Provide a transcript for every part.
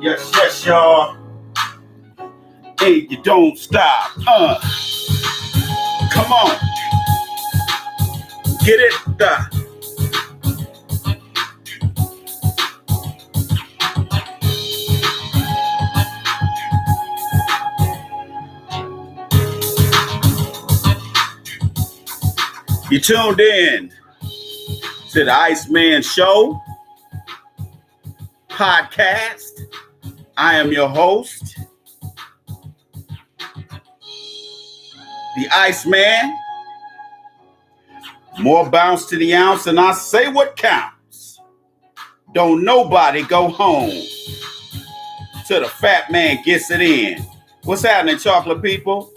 Yes, yes, y'all. Hey, you don't stop. Come on. Get it. You tuned in to the Iceman Show. podcast. I am your host, the Iceman. More bounce to the ounce, and I say what counts. Don't nobody go home till the fat man gets it in. What's happening, chocolate people?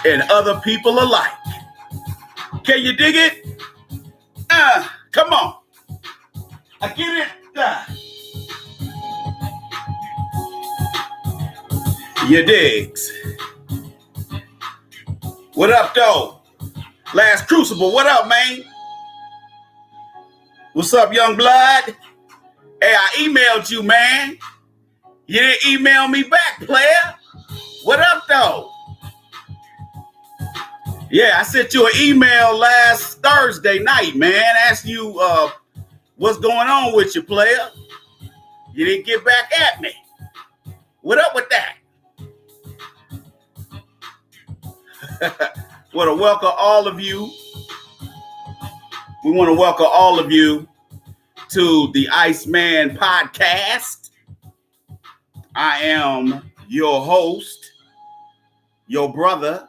And other people alike. Can you dig it? Come on. I get it. You digs. What up, though? Last Crucible, what up, man? What's up, young blood? Hey, I emailed you, man. You didn't email me back, player. What up, though? Yeah, I sent you an email last Thursday night, man. Asked you what's going on with you, player. You didn't get back at me. What up with that? Want to welcome all of you. We want to welcome all of you to the Iceman podcast. I am your host, your brother,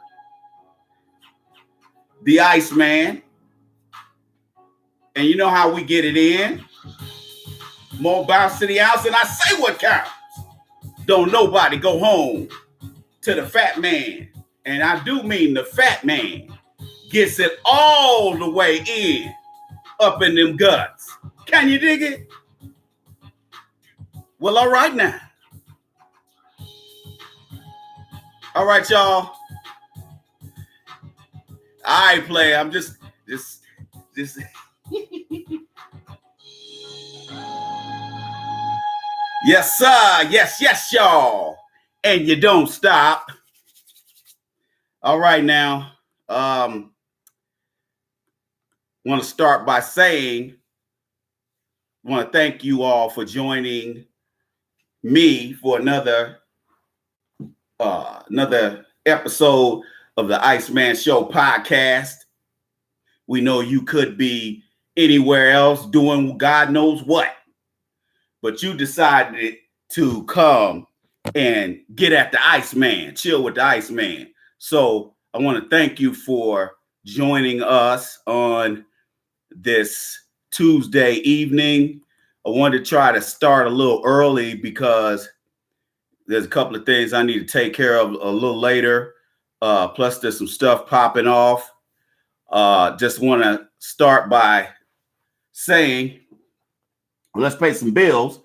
the Iceman. And you know how we get it in. More bounce to the ounce, and I say what counts. Don't nobody go home to the fat man. And I do mean the fat man gets it all the way in, up in them guts. Can you dig it? Well, all right now. All right, y'all. All right, player. I'm just. Yes, sir. Yes, y'all. And you don't stop. All right, now. Want to start by saying, want to thank you all for joining me for another episode of the Iceman Show podcast. We know you could be anywhere else doing God knows what, but you decided to come and get at the Iceman, chill with the Iceman. So I want to thank you for joining us on this Tuesday evening. I wanted to try to start a little early because there's a couple of things I need to take care of a little later. Plus there's some stuff popping off. Just want to start by saying, let's pay some bills.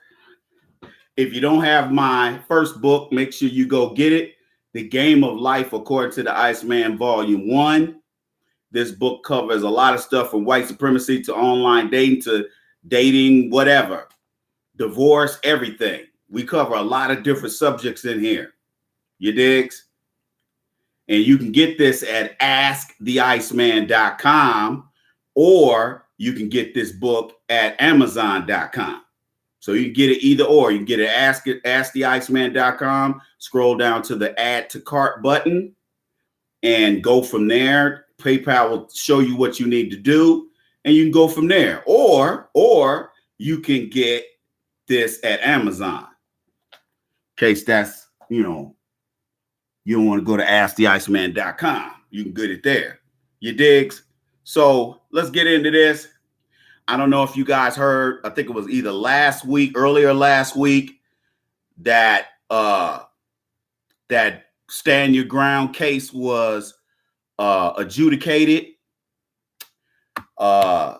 If you don't have my first book, make sure you go get it. The Game of Life According to the Iceman, Volume 1. This book covers a lot of stuff from white supremacy to online dating to dating, whatever. Divorce, everything. We cover a lot of different subjects in here. You digs? And you can get this at asktheiceman.com, or you can get this book at amazon.com. So you can get it either or. You can get it at asktheiceman.com, scroll down to the add to cart button, and go from there. PayPal will show you what you need to do, and you can go from there. Or you can get this at Amazon. In case that's, you don't want to go to asktheiceman.com. You can get it there. You digs? So let's get into this. I don't know if you guys heard, I think it was either earlier last week, that that Stand Your Ground case was adjudicated. That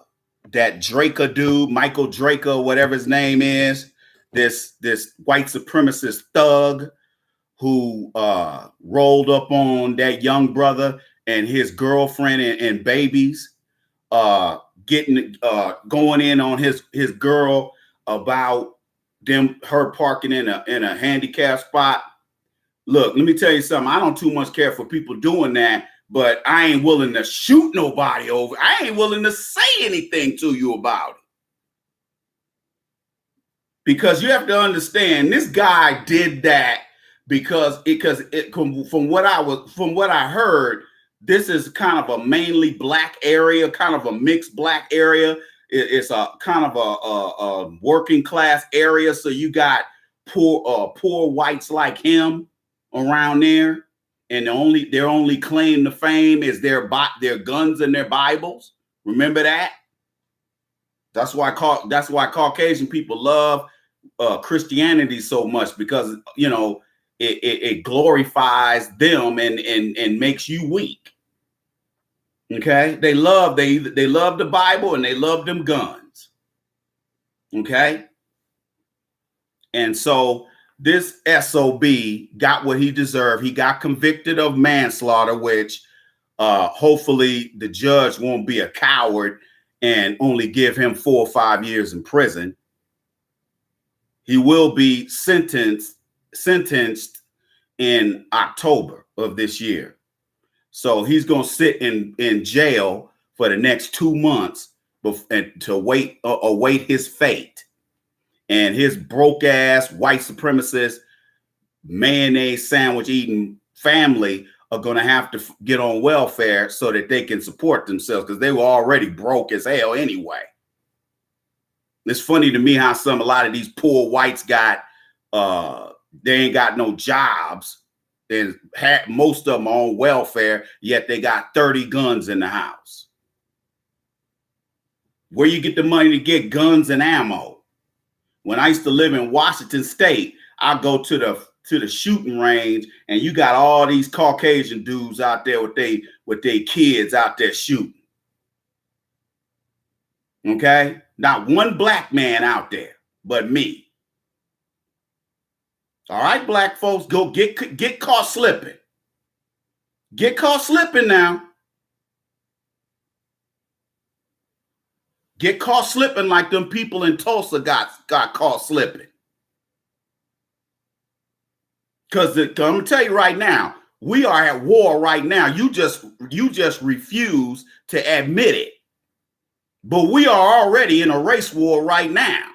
Draker dude, Michael Draker, whatever his name is, this white supremacist thug who rolled up on that young brother and his girlfriend and babies, going in on his girl about her parking in a handicap spot. Look, let me tell you something. I don't too much care for people doing that, but I ain't willing to shoot nobody over. I ain't willing to say anything to you about it. Because you have to understand, this guy did that because from what I heard, This is kind of a mainly black area, kind of a mixed black area. It's a kind of a working class area. So you got poor whites like him around there, and their only claim to fame is their guns and their Bibles. Remember that? That's why Caucasian people love Christianity so much, because it glorifies them and makes you weak. Okay, they love the Bible and they love them guns. Okay, and so this SOB got what he deserved. He got convicted of manslaughter, which hopefully the judge won't be a coward and only give him 4 or 5 years in prison. He will be sentenced in October of this year. So he's going to sit in jail for the next 2 months to await his fate. And his broke ass white supremacist mayonnaise sandwich eating family are going to have to get on welfare so that they can support themselves, because they were already broke as hell anyway. It's funny to me how a lot of these poor whites got they ain't got no jobs, and most of them are on welfare, yet they got 30 guns in the house. Where you get the money to get guns and ammo? When I used to live in Washington State, I go to the shooting range, and you got all these Caucasian dudes out there with they kids out there shooting. Okay, not one black man out there but me. All right, black folks, go get caught slipping. Get caught slipping now. Get caught slipping like them people in Tulsa got caught slipping. Because I'm gonna tell you right now, we are at war right now. You just refuse to admit it. But we are already in a race war right now.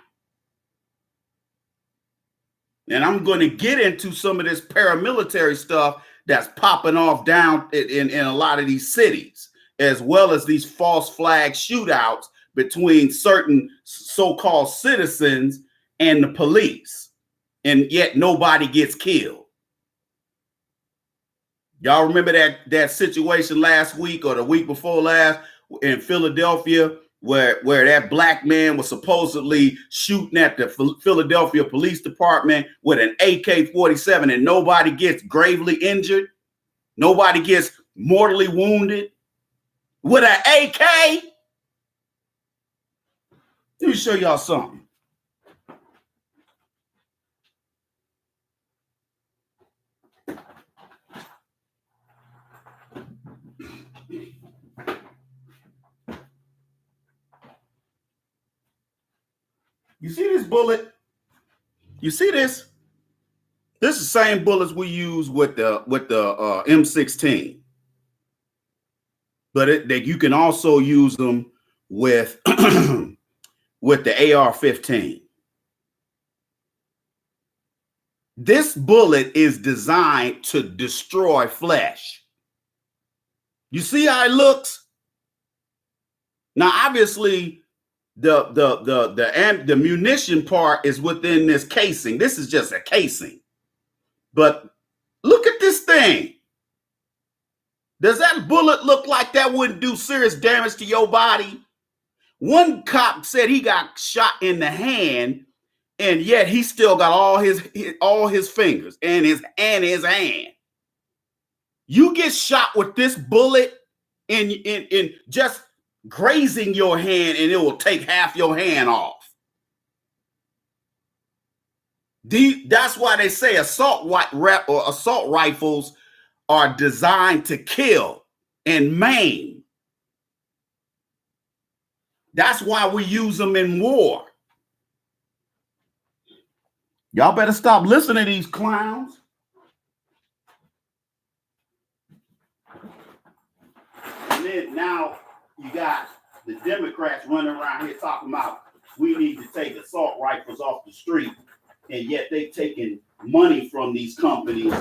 And I'm going to get into some of this paramilitary stuff that's popping off down in a lot of these cities, as well as these false flag shootouts between certain so-called citizens and the police. And yet nobody gets killed. Y'all remember that situation last week or the week before last in Philadelphia, where that black man was supposedly shooting at the Philadelphia Police Department with an AK-47, and nobody gets gravely injured? Nobody gets mortally wounded with an AK? Let me show y'all something. You see this bullet? You see this? This is the same bullets we use with the M16, but you can also use them with with the AR-15. This bullet is designed to destroy flesh. You see how it looks? Now, obviously, the munition part is within this casing. This is just a casing. But look at this thing. Does that bullet look like that wouldn't do serious damage to your body? One cop said he got shot in the hand, and yet he still got all his fingers and his hand. You get shot with this bullet in just grazing your hand, and it will take half your hand off. That's why they say assault rifles are designed to kill and maim. That's why we use them in war. Y'all better stop listening to these clowns. And then now you got the Democrats running around here talking about we need to take assault rifles off the street, and yet they taking money from these companies.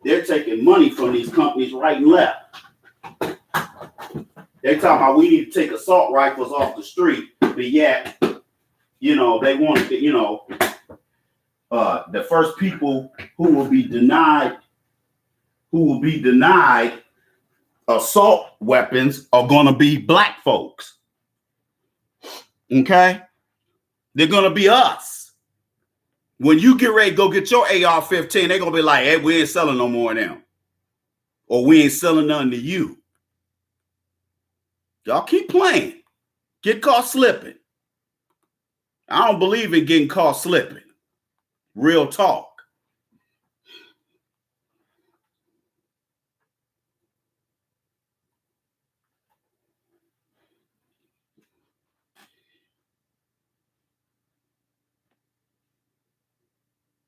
They're taking money from these companies right and left. They talking about we need to take assault rifles off the street, but yet, they want to, the first people who will be denied assault weapons are going to be black folks. Okay? They're going to be us. When you get ready to go get your AR-15, they're going to be like, hey, we ain't selling no more of them. Or we ain't selling none to you. Y'all keep playing. Get caught slipping. I don't believe in getting caught slipping. Real talk.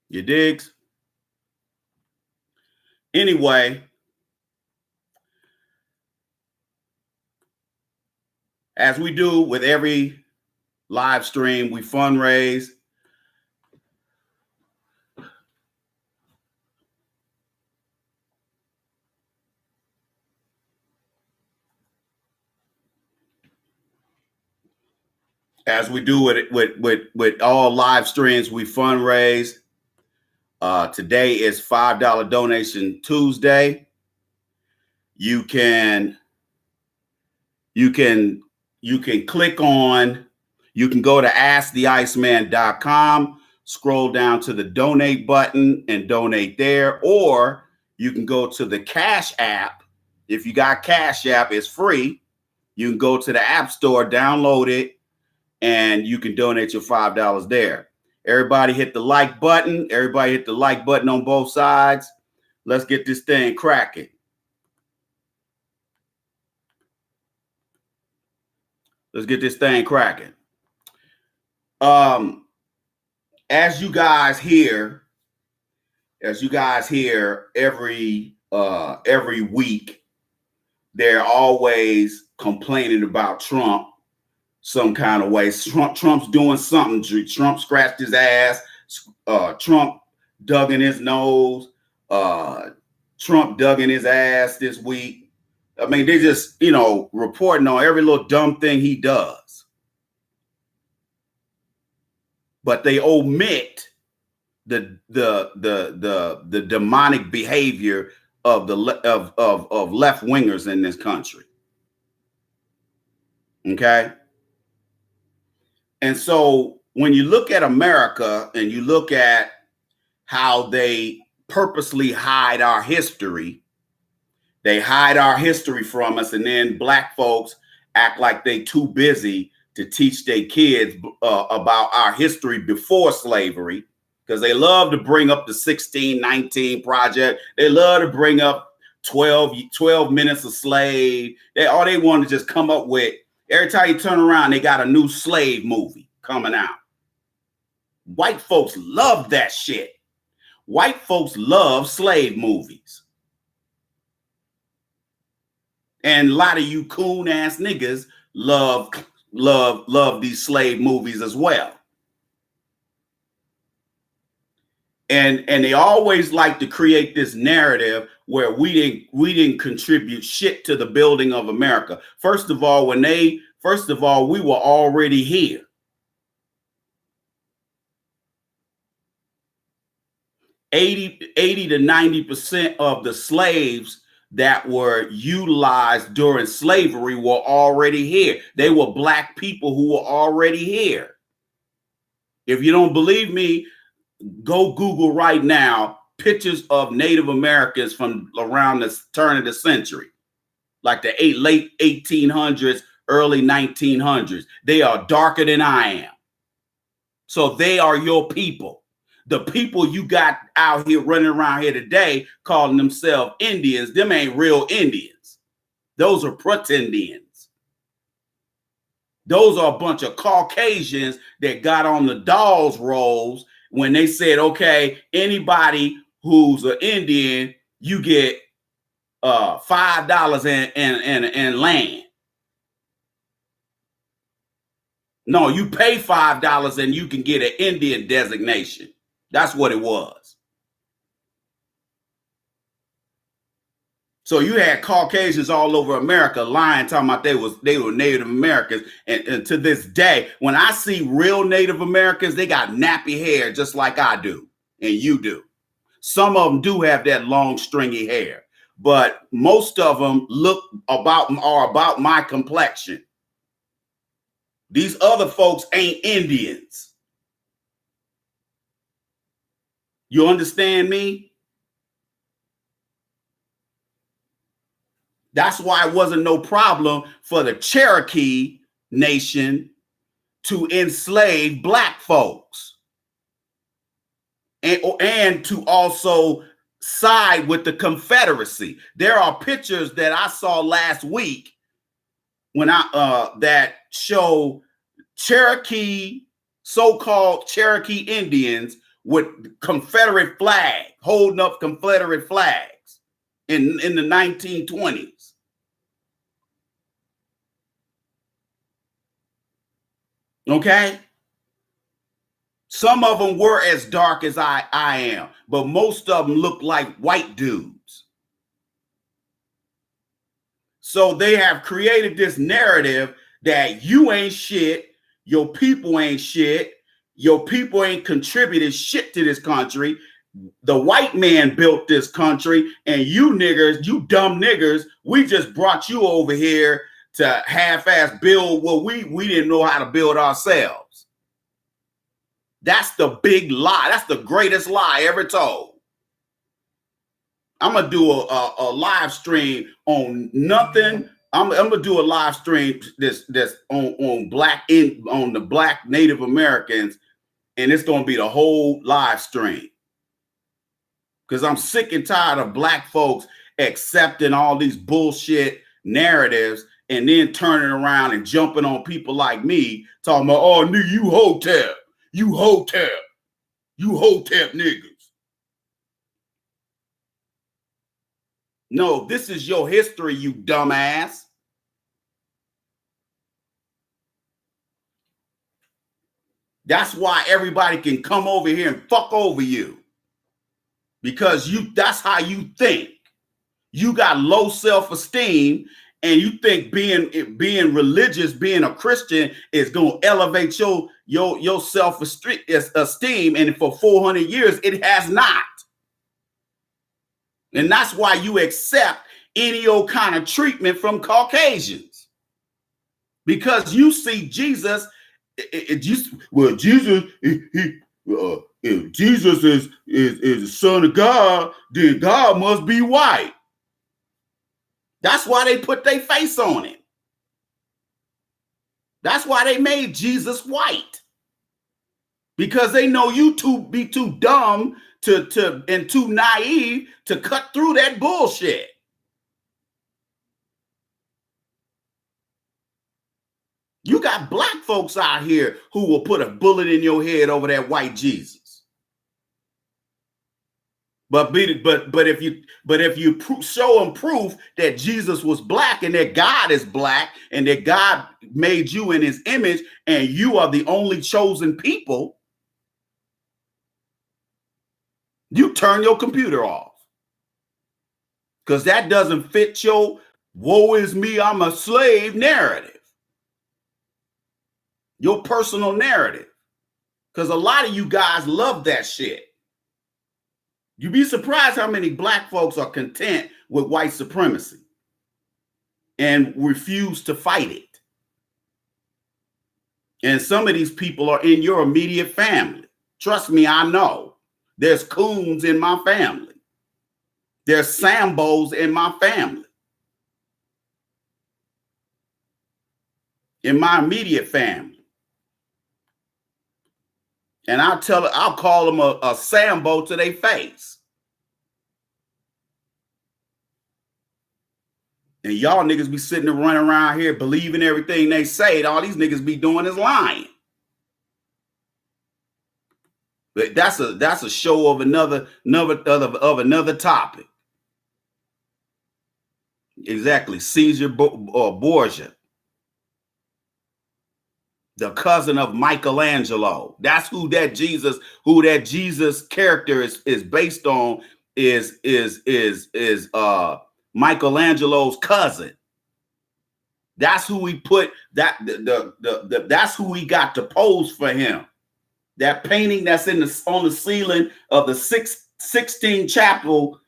You digs? Anyway, as we do with every live stream, we fundraise. As we do with all live streams, we fundraise. Today is $5 donation Tuesday. You can click on, you can go to asktheiceman.com, scroll down to the donate button and donate there, or you can go to the Cash App. If you got Cash App, it's free. You can go to the App Store, download it, and you can donate your $5 there. Everybody hit the like button. Everybody hit the like button on both sides. Let's get this thing cracking. Let's get this thing cracking. As you guys hear every week, they're always complaining about Trump some kind of way. Trump's doing something. Trump scratched his ass. Trump dug in his nose. Trump dug in his ass this week. I mean, they just, reporting on every little dumb thing he does. But they omit the demonic behavior of left wingers in this country. Okay? And so when you look at America and you look at how they purposely hide our history, they hide our history from us, and then black folks act like they too busy to teach their kids about our history before slavery, because they love to bring up the 1619 Project. They love to bring up 12 minutes a slave. All they want to just come up with, every time you turn around, they got a new slave movie coming out. White folks love that shit. White folks love slave movies. And a lot of you coon ass niggas love these slave movies as well. And they always like to create this narrative where we didn't contribute shit to the building of America. First of all, we were already here. $80 to 90% of the slaves that were utilized during slavery were already here. They were black people who were already here. If you don't believe me, go Google right now pictures of Native Americans from around the turn of the century, like the late 1800s, early 1900s. They are darker than I am. So they are your people. The people you got out here running around here today calling themselves Indians, them ain't real Indians. Those are pretendians. Those are a bunch of Caucasians that got on the dolls rolls when they said, okay, anybody who's an Indian, you get $5 in land. No, you pay $5 and you can get an Indian designation. That's what it was. So you had Caucasians all over America lying, talking about they were Native Americans. And to this day, when I see real Native Americans, they got nappy hair just like I do and you do. Some of them do have that long stringy hair, but most of them are about my complexion. These other folks ain't Indians. You understand me? That's why it wasn't no problem for the Cherokee Nation to enslave black folks and to also side with the Confederacy. There are pictures that I saw last week when that show Cherokee, so-called Cherokee Indians with Confederate flag, holding up Confederate flags in the 1920s. Okay? Some of them were as dark as I am, but most of them look like white dudes. So they have created this narrative that you ain't shit, your people ain't shit, your people ain't contributed shit to this country. The white man built this country, and you niggers, you dumb niggers, we just brought you over here to half-ass build what we didn't know how to build ourselves. That's the big lie. That's the greatest lie ever told. I'm gonna do a live stream on nothing. I'm gonna do a live stream that's on the black Native Americans, and it's gonna be the whole live stream. Because I'm sick and tired of black folks accepting all these bullshit narratives and then turning around and jumping on people like me, talking about, oh, nigga, you hotep, niggas. No, this is your history, you dumbass. That's why everybody can come over here and fuck over you. Because that's how you think. You got low self-esteem, and you think being religious, being a Christian is going to elevate your self-esteem, and for 400 years it has not. And that's why you accept any old kind of treatment from Caucasians. Because you see Jesus, if Jesus is the Son of God, then God must be white. That's why they put their face on it. That's why they made Jesus white. Because they know you be too dumb and too naive to cut through that bullshit. You got black folks out here who will put a bullet in your head over that white Jesus. But if you show them proof that Jesus was black and that God is black and that God made you in his image and you are the only chosen people, you turn your computer off. Because that doesn't fit your woe is me, I'm a slave narrative. Your personal narrative. Because a lot of you guys love that shit. You'd be surprised how many black folks are content with white supremacy and refuse to fight it. And some of these people are in your immediate family. Trust me, I know. There's Coons in my family. There's Sambos in my family. In my immediate family. And I'll call them a Sambo to their face. And y'all niggas be sitting there running around here believing everything they say. And all these niggas be doing is lying. But that's a show of another topic. Exactly, Caesar Borgia, the cousin of Michelangelo. That's who that Jesus character is based on. Is Michelangelo's cousin. That's who we put that that's who we got to pose for him. That painting that's on the ceiling of the 16th chapel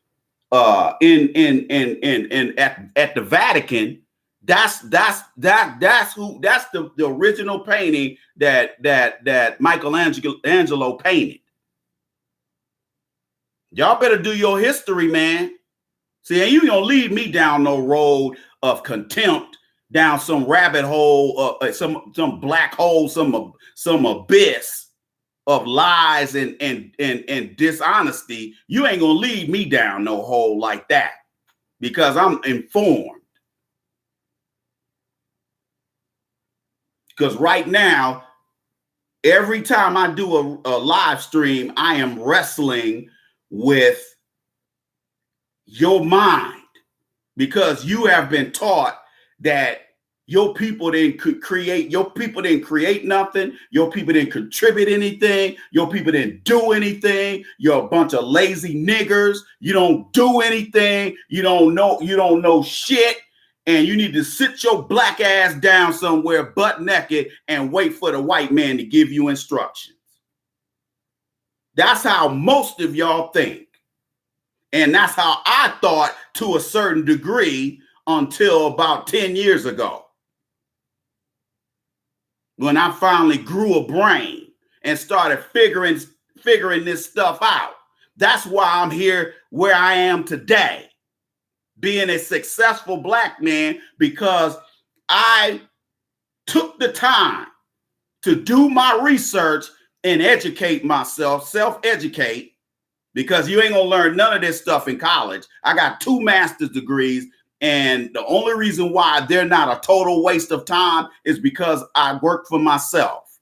at the Vatican. That's the original painting that Michelangelo painted. Y'all better do your history, man. See, and you gonna lead me down no road of contempt, down some rabbit hole, some black hole, some abyss of lies and dishonesty. You ain't gonna lead me down no hole like that, because I'm informed. Because right now, every time I do a live stream, I am wrestling with your mind, because you have been taught that your people didn't create nothing. Your people didn't contribute anything. Your people didn't do anything. You're a bunch of lazy niggers. You don't do anything. You don't know shit. And you need to sit your black ass down somewhere butt naked and wait for the white man to give you instructions. That's how most of y'all think. And that's how I thought to a certain degree until about 10 years ago, when I finally grew a brain and started figuring this stuff out. That's why I'm here where I am today, being a successful black man, because I took the time to do my research and educate myself, self-educate, because you ain't gonna learn none of this stuff in college. I got 2 master's degrees, and the only reason why they're not a total waste of time is because I work for myself.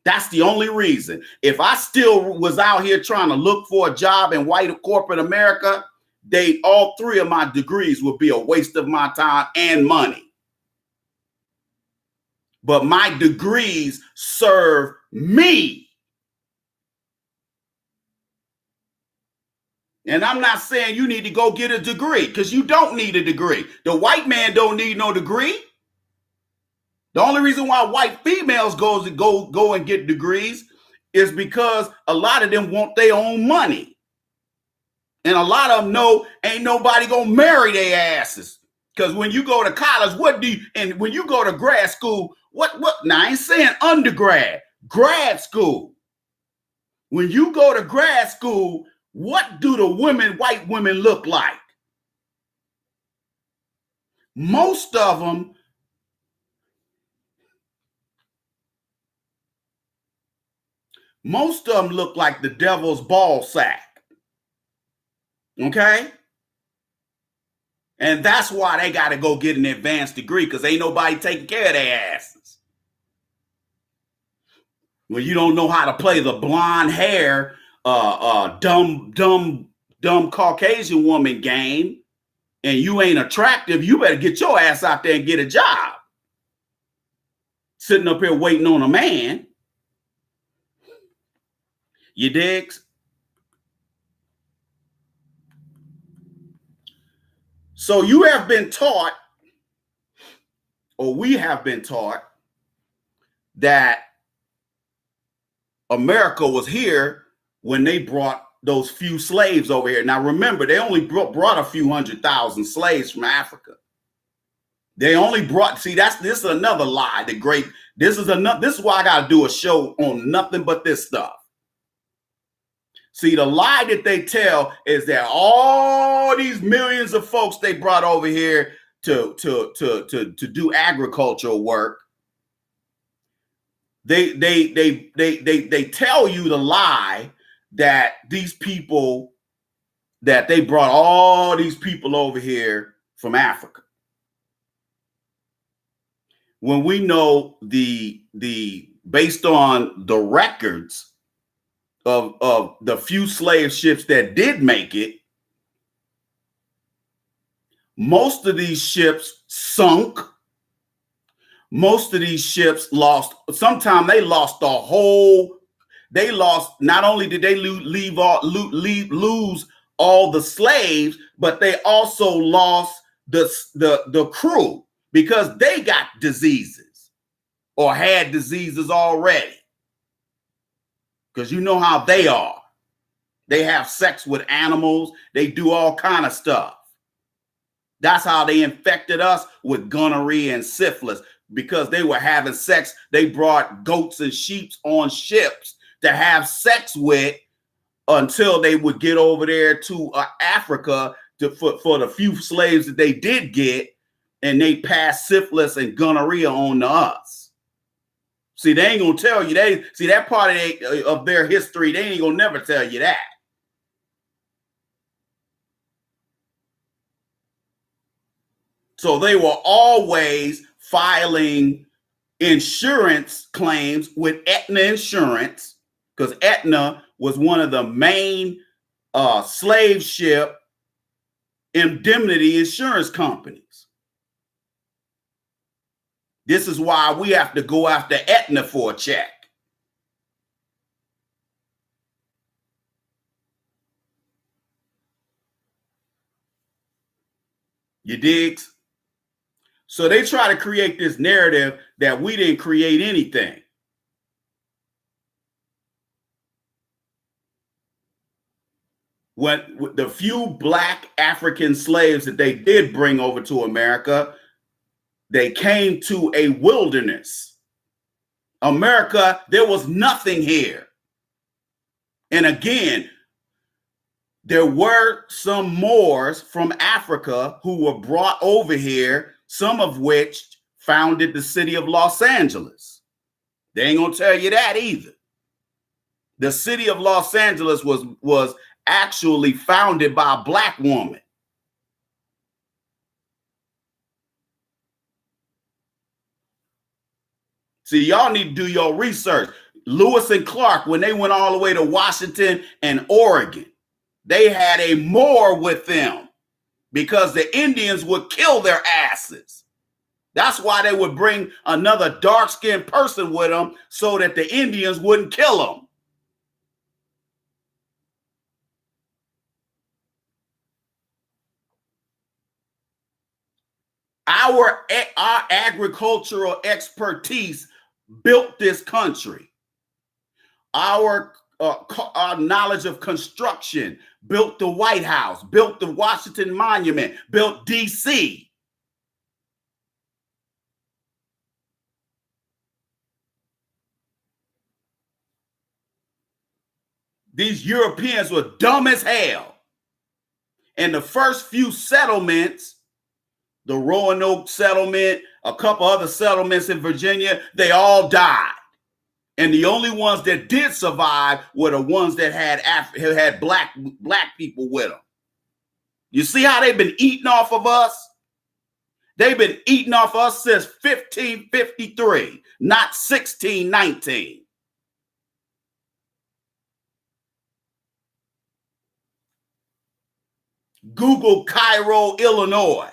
That's the only reason. If I still was out here trying to look for a job in white corporate America, all 3 of my degrees would be a waste of my time and money. But my degrees serve me. And I'm not saying you need to go get a degree, because you don't need a degree. The white man don't need no degree. The only reason why white females go and get degrees is because a lot of them want their own money. And a lot of them know ain't nobody gonna marry their asses. Because when you go to college, and when you go to grad school, now I ain't saying undergrad, grad school. When you go to grad school, what do the white women look like? Most of them look like the devil's ball sack. Okay? And that's why they got to go get an advanced degree, because ain't nobody taking care of their asses. When you don't know how to play the blonde hair, dumb Caucasian woman game, and you ain't attractive, you better get your ass out there and get a job. Sitting up here waiting on a man. You digs? So you have been taught, or we have been taught, that America was here when they brought those few slaves over here. Now remember, they only brought a few 100,000 slaves from Africa. They only brought, this is another lie. This is why I got to do a show on nothing but this stuff. See, the lie that they tell is that all these millions of folks they brought over here to do agricultural work, they tell you the lie that these people, that they brought all these people over here from Africa. When we know based on the records of the few slave ships that did make it, most of these ships sunk. Most of these ships lost. Sometimes they lost not only did they lose all the slaves, but they also lost the crew because they got diseases or had diseases already. Because you know how they are. They have sex with animals. They do all kind of stuff. That's how they infected us with gonorrhea and syphilis, because they were having sex. They brought goats and sheep on ships to have sex with until they would get over there to Africa for the few slaves that they did get, and they passed syphilis and gonorrhea on to us. See, they ain't gonna tell you. They see that part of their history. They ain't gonna never tell you that. So they were always filing insurance claims with Aetna Insurance, because Aetna was one of the main slave ship indemnity insurance companies. This is why we have to go after Aetna for a check. You dig? So they try to create this narrative that we didn't create anything. When the few black African slaves that they did bring over to America, they came to a wilderness. America, there was nothing here. And again, there were some Moors from Africa who were brought over here, some of which founded the city of Los Angeles. They ain't gonna tell you that either. The city of Los Angeles was actually founded by a black woman. See, y'all need to do your research. Lewis and Clark, when they went all the way to Washington and Oregon, they had a Moor with them because the Indians would kill their asses. That's why they would bring another dark-skinned person with them so that the Indians wouldn't kill them. Our agricultural expertise built this country. Our knowledge of construction built the White House, built the Washington Monument, built D.C. These Europeans were dumb as hell. And the first few settlements, the Roanoke settlement, a couple other settlements in Virginia, they all died. And the only ones that did survive were the ones that had black people with them. You see how they've been eating off of us? They've been eating off us since 1553, not 1619. Google Cairo, Illinois.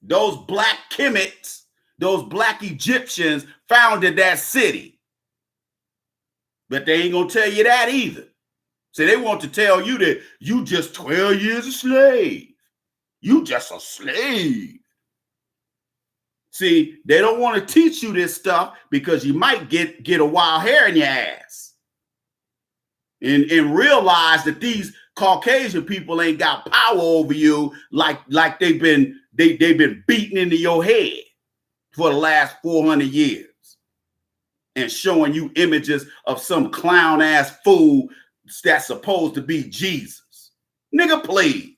Those black Kemits, those black Egyptians founded that city. But they ain't gonna tell you that either. So they want to tell you that you just 12 years a slave. You just a slave. See, they don't want to teach you this stuff because you might get a wild hair in your ass. And realize that these Caucasian people ain't got power over you like they've been beating into your head for the last 400 years and showing you images of some clown ass fool that's supposed to be Jesus. Nigga, please.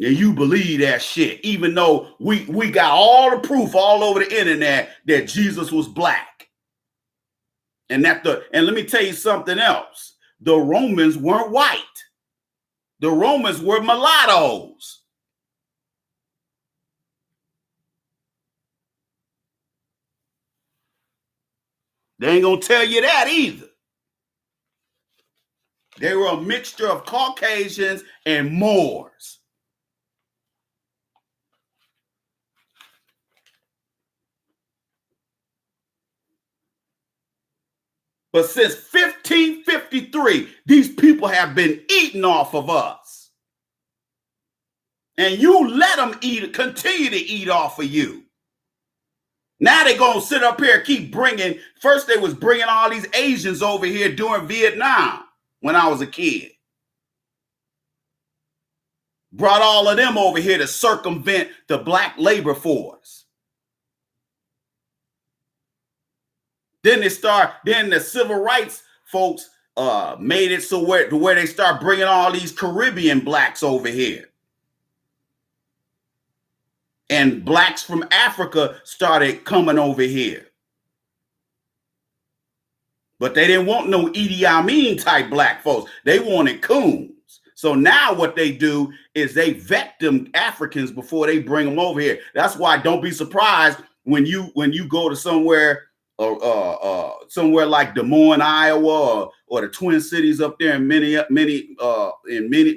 And you believe that shit, even though we got all the proof all over the internet that Jesus was black. And let me tell you something else. The Romans weren't white. The Romans were mulattoes. They ain't gonna tell you that either. They were a mixture of Caucasians and Moors. But since 1553, these people have been eating off of us. And you let them continue to eat off of you. Now they're going to sit up here and keep bringing. First, they was bringing all these Asians over here during Vietnam when I was a kid. Brought all of them over here to circumvent the black labor force. Then the civil rights folks made it so where they start bringing all these Caribbean blacks over here. And blacks from Africa started coming over here. But they didn't want no Idi Amin type black folks. They wanted coons. So now what they do is they vet them Africans before they bring them over here. That's why don't be surprised when you go to somewhere like Des Moines, Iowa, or the Twin Cities up there in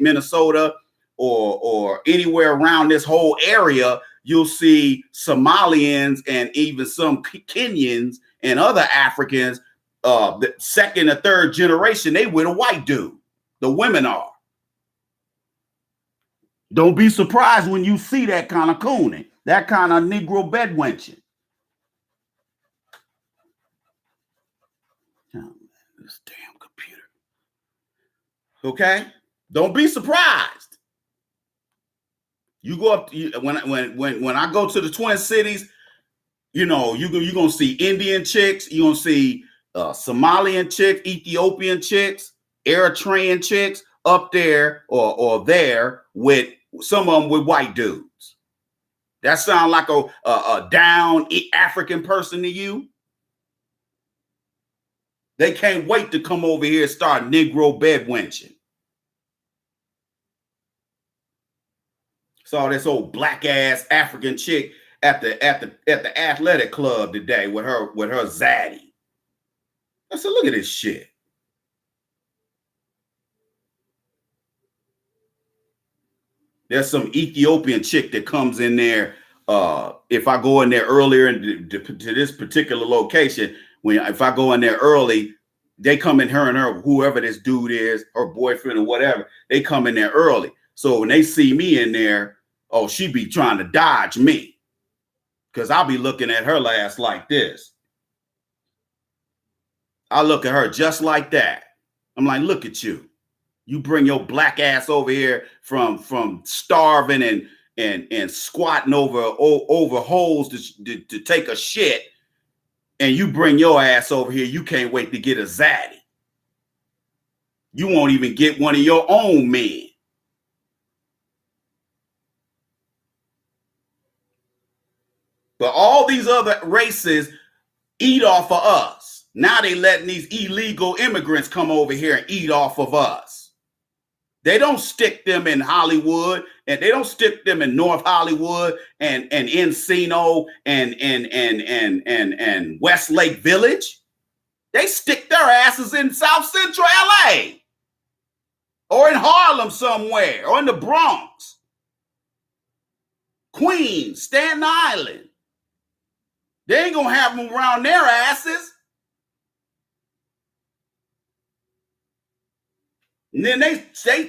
Minnesota, or anywhere around this whole area. You'll see Somalians and even some Kenyans and other Africans, the second or third generation, they with a white dude. The women are. Don't be surprised when you see that kind of cooning, that kind of Negro bedwenching. Oh, man, this damn computer. Okay? Don't be surprised. You go up when I go to the Twin Cities, you're gonna see Indian chicks, you're gonna see Somalian chicks, Ethiopian chicks, Eritrean chicks up there or there with some of them with white dudes. That sound like a down African person to you? They can't wait to come over here and start Negro bedwenching. Saw this old black ass African chick at the athletic club today with her zaddy. I said, look at this shit. There's some Ethiopian chick that comes in there. If I go in there earlier to this particular location, if I go in there early, they come in, her and her, whoever this dude is, her boyfriend or whatever, they come in there early. So when they see me in there, oh, she be trying to dodge me because I'll be looking at her ass like this. I look at her just like that. I'm like, look at you. You bring your black ass over here from starving and squatting over holes to take a shit, and you bring your ass over here. You can't wait to get a zaddy. You won't even get one of your own men. But all these other races eat off of us. Now they letting these illegal immigrants come over here and eat off of us. They don't stick them in Hollywood, and they don't stick them in North Hollywood and Encino and Westlake Village. They stick their asses in South Central LA or in Harlem somewhere or in the Bronx, Queens, Staten Island. They ain't gonna have them around their asses. And then they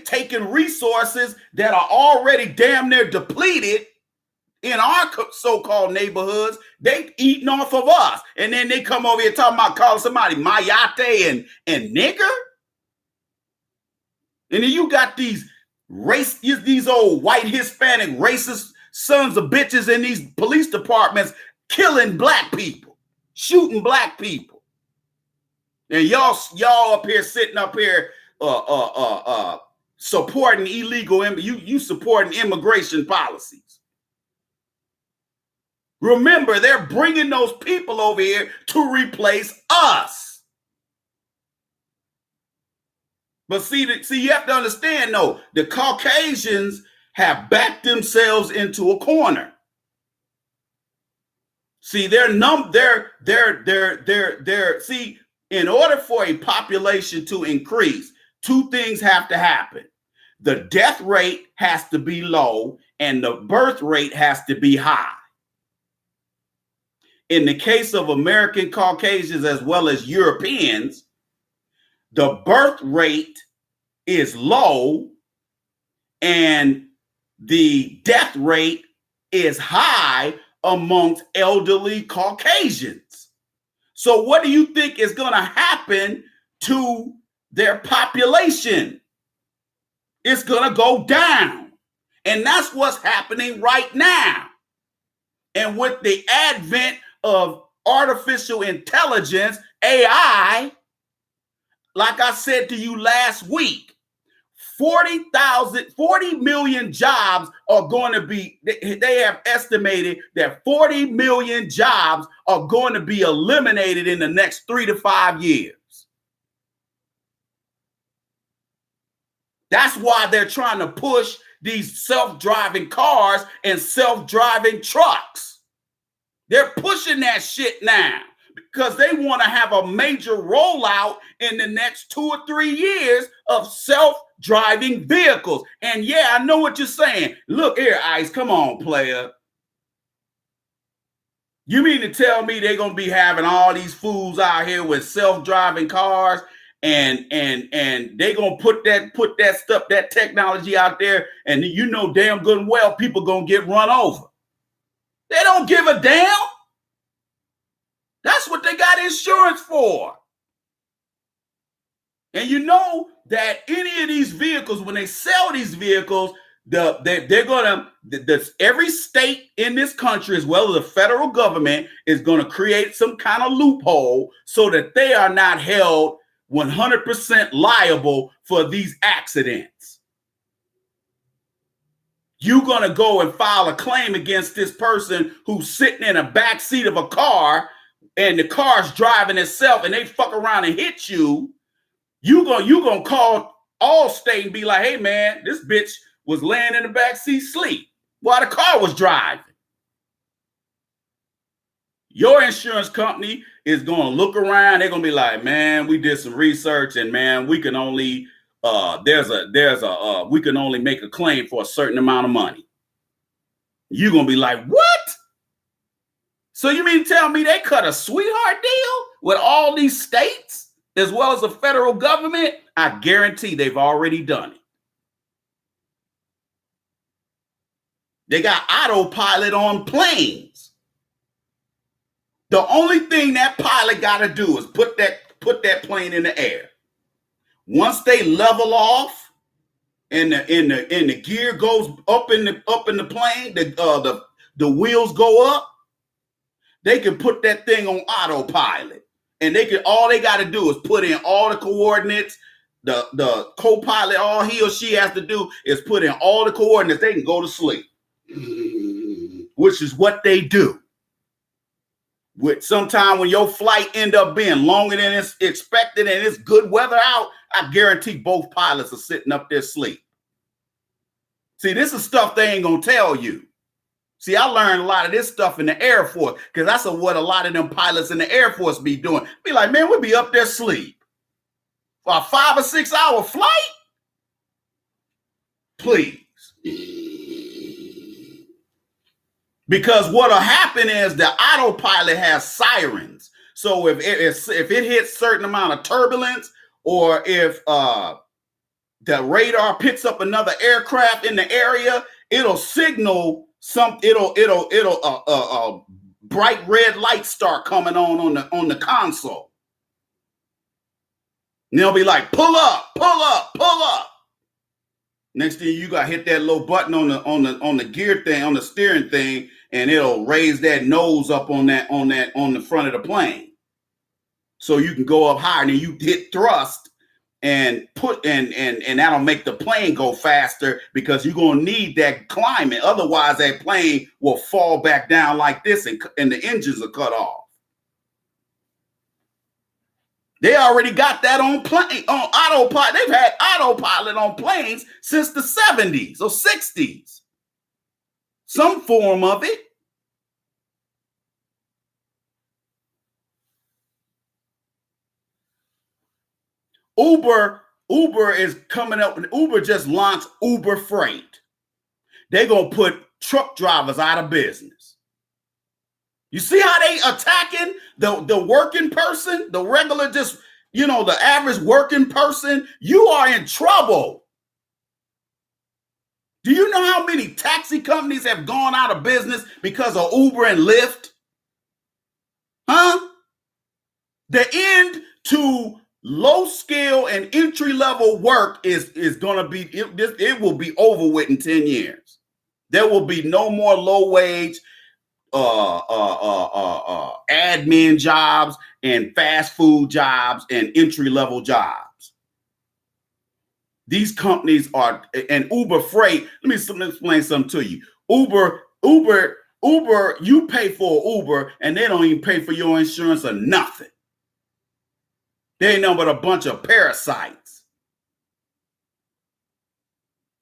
taking resources that are already damn near depleted in our so-called neighborhoods. They eating off of us. And then they come over here talking about calling somebody mayate and nigger. And then you got these old white Hispanic racist sons of bitches in these police departments killing black people, shooting black people. And y'all up here sitting up here supporting illegal, you supporting immigration policies. Remember, they're bringing those people over here to replace us. But see, you have to understand, though, the Caucasians have backed themselves into a corner. See, see, in order for a population to increase, two things have to happen. The death rate has to be low and the birth rate has to be high. In the case of American Caucasians as well as Europeans, the birth rate is low and the death rate is high amongst elderly Caucasians. So what do you think is going to happen to their population? It's going to go down. And that's what's happening right now. And with the advent of artificial intelligence, AI, like I said to you last week, 40 million jobs are going to be, they have estimated that 40 million jobs are going to be eliminated in the next 3 to 5 years. That's why they're trying to push these self-driving cars and self-driving trucks. They're pushing that shit now because they want to have a major rollout in the next 2 or 3 years of self-driving vehicles. And yeah, I know what you're saying. Look here, Ice, come on, player. You mean to tell me they're going to be having all these fools out here with self-driving cars and they gonna put that stuff, that technology out there, and you know damn good and well people gonna get run over. They don't give a damn. That's what they got insurance for. And you know that any of these vehicles, when they sell these vehicles, they're gonna every state in this country, as well as the federal government, is gonna create some kind of loophole so that they are not held 100% liable for these accidents. You're going to go and file a claim against this person who's sitting in a back seat of a car and the car's driving itself and they fuck around and hit you. You're going to call Allstate and be like, hey, man, this bitch was laying in the back seat sleep while the car was driving. Your insurance company is going to look around. They're going to be like, man, we did some research and man, we can only we can only make a claim for a certain amount of money. You're going to be like, what? So you mean to tell me they cut a sweetheart deal with all these states as well as the federal government? I guarantee they've already done it. They got autopilot on planes. The only thing that pilot got to do is put that plane in the air. Once they level off and the gear goes up in the plane, the wheels go up, they can put that thing on autopilot. And all they got to do is put in all the coordinates. The co-pilot, all he or she has to do is put in all the coordinates. They can go to sleep, which is what they do. With sometime when your flight end up being longer than it's expected and it's good weather out, I guarantee both pilots are sitting up there asleep. See, this is stuff they ain't gonna tell you. See, I learned a lot of this stuff in the Air Force because that's what a lot of them pilots in the Air Force be doing. Be like, man, we'll be up there asleep for a 5 or 6 hour flight. Please. Because what'll happen is the autopilot has sirens. So if it hits certain amount of turbulence, or if the radar picks up another aircraft in the area, it'll signal it'll bright red lights start coming on the console. And they'll be like, pull up, pull up, pull up. Next thing you got to hit that little button on the gear thing, on the steering thing, and it'll raise that nose up on the front of the plane. So you can go up higher, and then you hit thrust and and that'll make the plane go faster because you're going to need that climate. Otherwise, that plane will fall back down like this and the engines are cut off. They already got that on autopilot. They've had autopilot on planes since the 70s or 60s. Some form of it. Uber is coming up. Uber just launched Uber Freight. They're going to put truck drivers out of business. You see how they attacking the working person, the regular, just the average working person, you are in trouble. Do you know how many taxi companies have gone out of business because of Uber and Lyft? Huh? The end to low skill and entry level work is going to be, it will be over with in 10 years. There will be no more low wage admin jobs and fast food jobs and entry level jobs. These companies are, and Uber Freight, let me explain something to you. Uber, you pay for Uber and they don't even pay for your insurance or nothing. They ain't nothing but a bunch of parasites.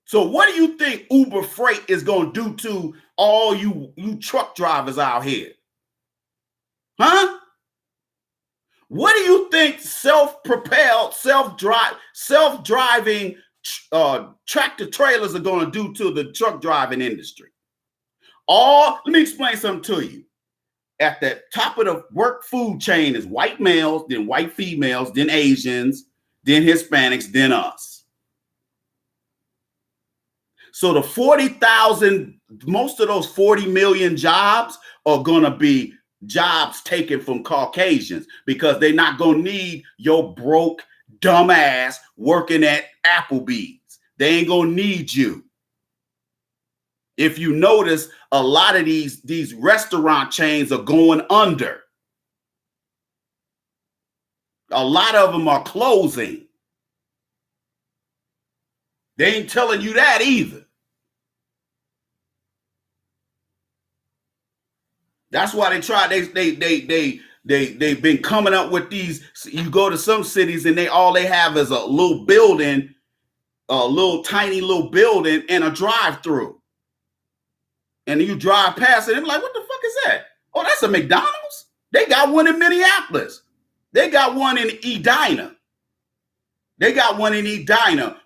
So what do you think Uber Freight is going to do to all you truck drivers out here? Huh? What do you think self-propelled, self-driving tractor trailers are going to do to the truck driving industry? Let me explain something to you. At the top of the work food chain is white males, then white females, then Asians, then Hispanics, then us. So the 40,000, most of those 40 million jobs are going to be jobs taken from Caucasians because they're not going to need your broke dumbass working at Applebee's. They ain't going to need you. If you notice, a lot of these restaurant chains are going under. A lot of them are closing. They ain't telling you that either. That's why they try. They've been coming up with these. You go to some cities and all they have is a little building, a tiny little building and a drive-through. And you drive past it and like, what the fuck is that? Oh, that's a McDonald's? They got one in Minneapolis. They got one in Edina.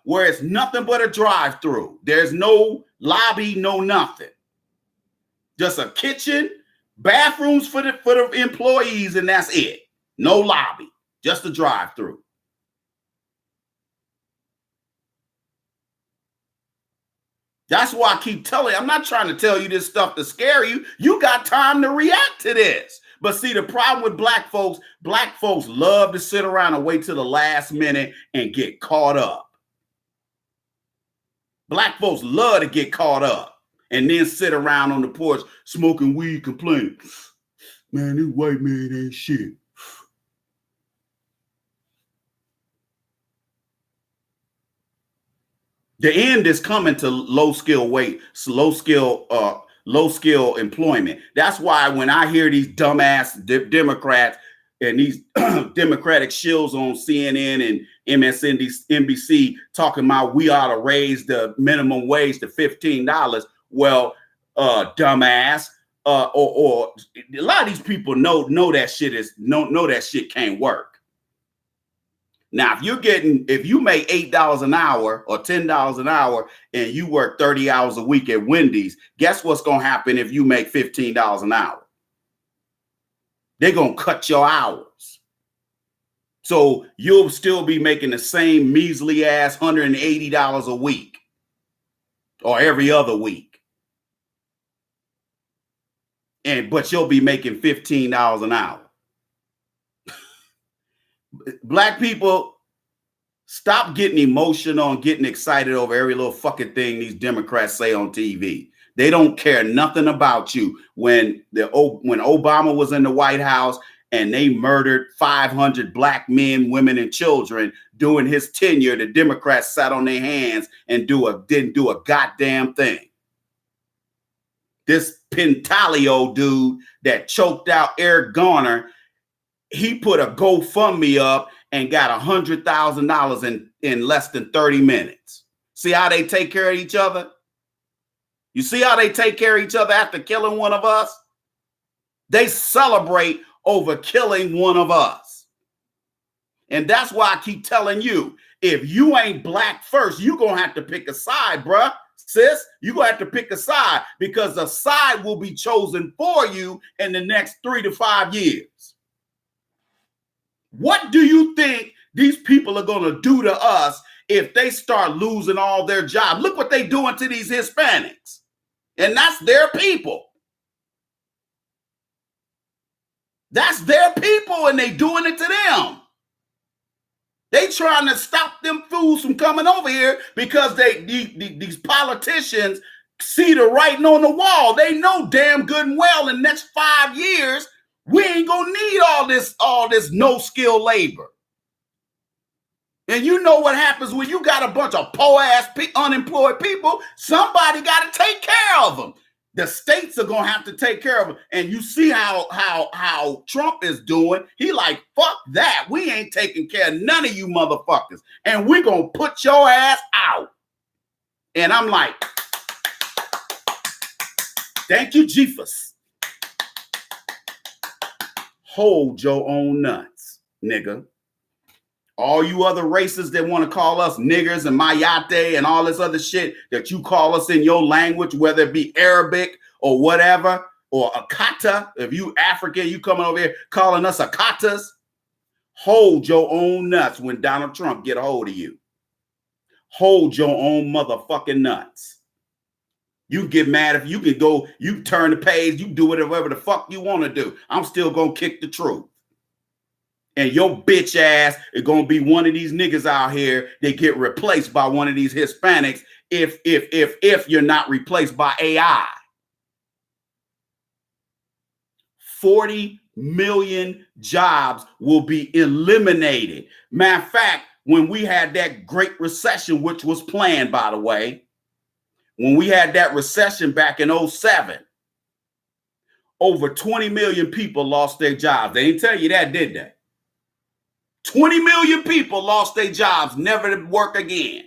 Where it's nothing but a drive-through. There's no lobby, no nothing. Just a kitchen, bathrooms for the employees, and that's it. No lobby, just a drive-through. That's why I keep telling you, I'm not trying to tell you this stuff to scare you. You got time to react to this. But see, the problem with black folks love to sit around and wait till the last minute and get caught up. Black folks love to get caught up and then sit around on the porch smoking weed, complaining, man, this white man ain't shit. The end is coming to low skill employment. That's why when I hear these dumbass Democrats and these Democratic shills on CNN and MSNBC talking about we ought to raise the minimum wage to $15. Well, dumbass, or a lot of these people know that shit can't work. Now, if you make $8 an hour or $10 an hour and you work 30 hours a week at Wendy's, guess what's going to happen if you make $15 an hour? They're going to cut your hours. So you'll still be making the same measly ass $180 a week or every other week. But you'll be making $15 an hour. Black people, stop getting emotional and getting excited over every little fucking thing these Democrats say on TV. They don't care nothing about you. When Obama was in the White House and they murdered 500 black men, women, and children during his tenure, the Democrats sat on their hands and didn't do a goddamn thing. This Pentalio dude that choked out Eric Garner, he put a GoFundMe up and got $100,000 in less than 30 minutes. See how they take care of each other? You see how they take care of each other after killing one of us? They celebrate over killing one of us. And that's why I keep telling you, if you ain't black first, you're going to have to pick a side, bruh. Sis, you're going to have to pick a side because a side will be chosen for you in the next 3 to 5 years. What do you think these people are going to do to us if they start losing all their jobs? Look what they're doing to these Hispanics. And that's their people. That's their people, and they doing it to them. They trying to stop them fools from coming over here because these politicians see the writing on the wall. They know damn good and well in the next 5 years, we ain't gonna need all this no-skill labor. And you know what happens when you got a bunch of poor-ass unemployed people? Somebody got to take care of them. The states are gonna have to take care of them. And you see how Trump is doing. He like, fuck that. We ain't taking care of none of you motherfuckers. And we gonna put your ass out. And I'm like, thank you, Jeepers. Hold your own nuts, nigga. All you other races that want to call us niggers and mayate and all this other shit that you call us in your language, whether it be Arabic or whatever, or Akata, if you African, you coming over here calling us Akatas, hold your own nuts when Donald Trump get a hold of you. Hold your own motherfucking nuts. You get mad if you can go, you turn the page, you do whatever the fuck you want to do. I'm still going to kick the truth. And your bitch ass is going to be one of these niggas out here that get replaced by one of these Hispanics if you're not replaced by AI. 40 million jobs will be eliminated. Matter of fact, when we had that great recession, which was planned, by the way, when we had that recession back in 2007, over 20 million people lost their jobs. They didn't tell you that, did they? 20 million people lost their jobs, never to work again.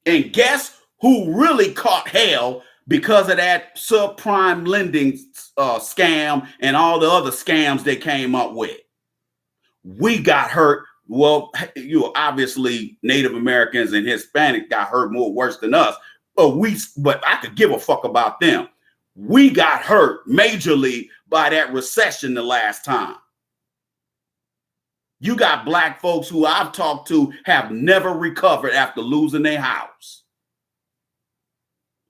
And guess who really caught hell because of that subprime lending scam and all the other scams they came up with? We got hurt. Well, obviously Native Americans and Hispanics got hurt more worse than us, but I could give a fuck about them. We got hurt majorly by that recession the last time. You got black folks who I've talked to have never recovered after losing their house.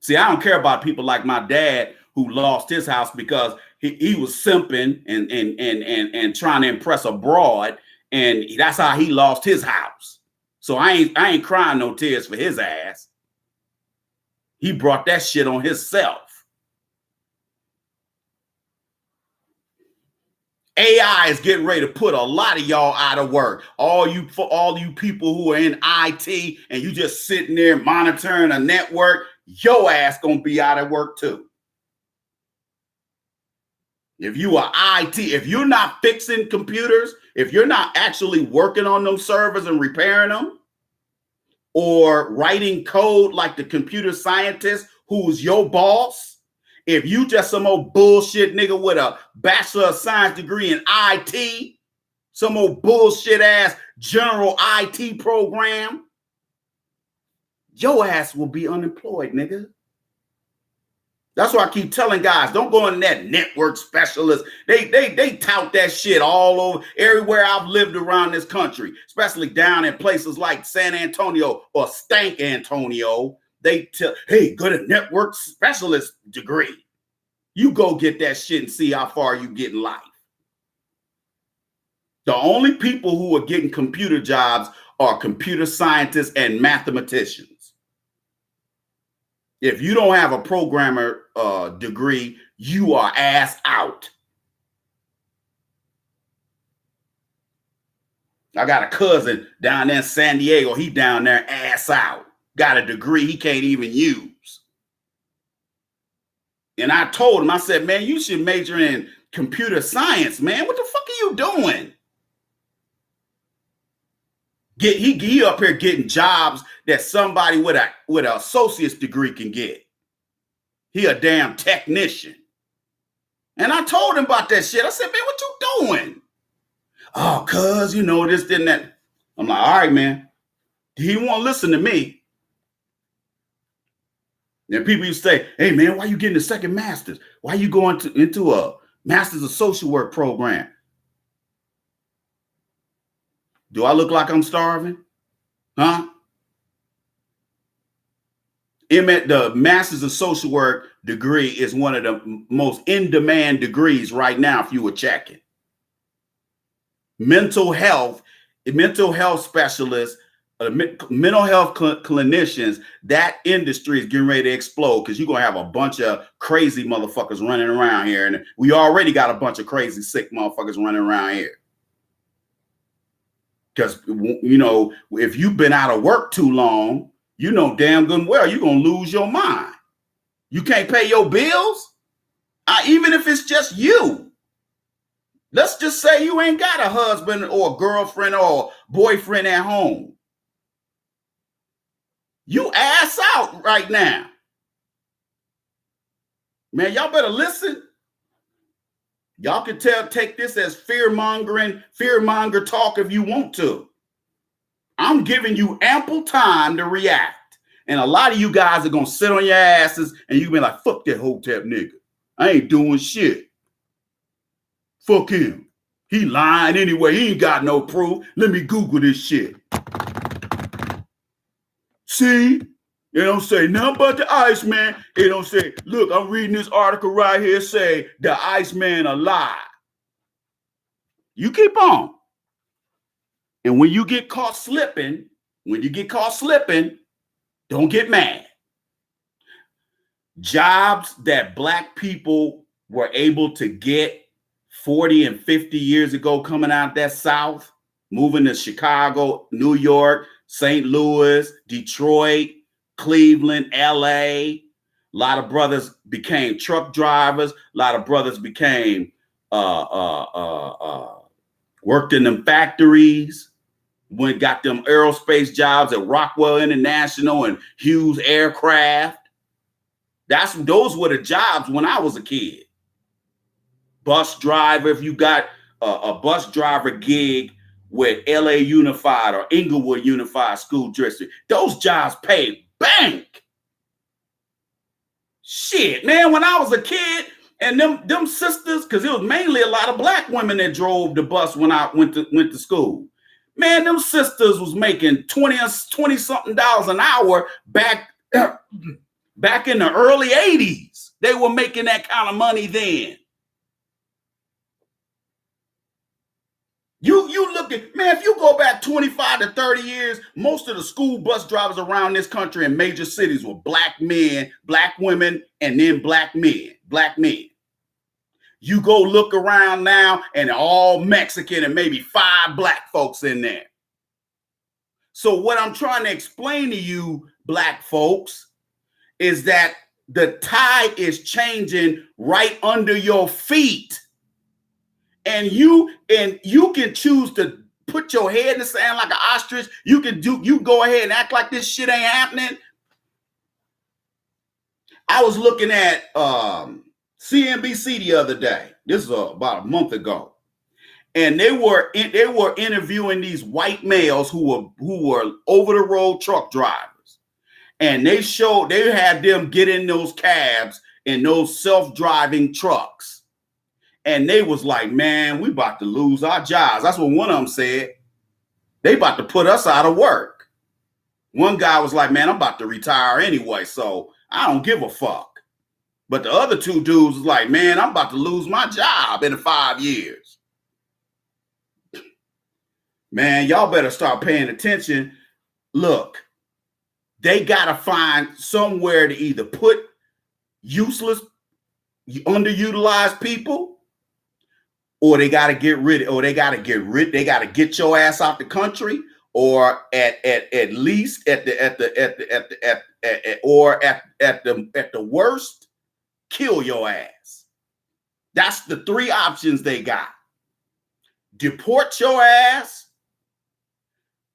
See, I don't care about people like my dad who lost his house because he was simping and trying to impress a broad, and that's how he lost his house. So I ain't crying no tears for his ass. He brought that shit on himself. AI is getting ready to put a lot of y'all out of work. All you people who are in IT and you just sitting there monitoring a network, your ass gonna be out of work too. If you are IT, if you're not fixing computers, if you're not actually working on them servers and repairing them, or writing code like the computer scientist who's your boss, if you just some old bullshit nigga with a Bachelor of Science degree in IT, some old bullshit ass general IT program, your ass will be unemployed, nigga. That's why I keep telling guys, don't go in that network specialist. They tout that shit all over, everywhere I've lived around this country, especially down in places like San Antonio or Stank Antonio. They tell, hey, go to network specialist degree. You go get that shit and see how far you get in life. The only people who are getting computer jobs are computer scientists and mathematicians. If you don't have a programmer degree, you are ass out. I got a cousin down there in San Diego. He down there ass out. Got a degree he can't even use. And I told him, I said, man, you should major in computer science, man. What the fuck are you doing? He up here getting jobs that somebody with an associate's degree can get. He a damn technician. And I told him about that shit. I said, man, what you doing? Oh, cuz, you know, this, then that. I'm like, all right, man. He won't listen to me. And people used to say, hey, man, why you getting a second master's? Why you going into a Masters of Social Work program. Do I look like I'm starving? Huh? The Masters of Social Work degree is one of the most in-demand degrees right now, if you were checking. Mental health specialists, mental health clinicians, that industry is getting ready to explode because you're going to have a bunch of crazy motherfuckers running around here. And we already got a bunch of crazy, sick motherfuckers running around here. Because, you know, if you've been out of work too long, you know damn good and well you're going to lose your mind. You can't pay your bills, even if it's just you. Let's just say you ain't got a husband or a girlfriend or a boyfriend at home. You ass out right now. Man, y'all better listen. Y'all can take this as fear-monger talk if you want to. I'm giving you ample time to react. And a lot of you guys are going to sit on your asses and you be like, fuck that Hotep nigga. I ain't doing shit. Fuck him. He lying anyway. He ain't got no proof. Let me Google this shit. See? They don't say nothing but the Iceman. They don't say, look, I'm reading this article right here say the Iceman a lie. You keep on. And when you get caught slipping, don't get mad. Jobs that Black people were able to get 40 and 50 years ago coming out that South, moving to Chicago, New York, St. Louis, Detroit, Cleveland, LA. A lot of brothers became truck drivers. A lot of brothers became worked in them factories. Got them aerospace jobs at Rockwell International and Hughes Aircraft. Those were the jobs when I was a kid. Bus driver, if you got a bus driver gig with LA Unified or Inglewood Unified School District, those jobs paid bank. Shit, man, when I was a kid, and them sisters, because it was mainly a lot of Black women that drove the bus when I went to school. Man, them sisters was making 20 something dollars an hour back in the early 80s. They were making that kind of money then. You look at, man, if you go back 25 to 30 years, most of the school bus drivers around this country in major cities were Black men, Black women, and then Black men. You go look around now and all Mexican and maybe 5 Black folks in there. So what I'm trying to explain to you, Black folks, is that the tide is changing right under your feet. And you can choose to put your head in the sand like an ostrich. You go ahead and act like this shit ain't happening. I was looking at CNBC the other day. This is about a month ago, and they were interviewing these white males who were over the road truck drivers, and they had them get in those cabs in those self-driving trucks. And they was like, man, we about to lose our jobs. That's what one of them said. They about to put us out of work. One guy was like, man, I'm about to retire anyway, so I don't give a fuck. But the other two dudes was like, man, I'm about to lose my job in 5 years. Man, y'all better start paying attention. Look, they got to find somewhere to either put useless, underutilized people, or they got to get your ass out the country, or at least at the worst, kill your ass. That's the 3 options they got. Deport your ass,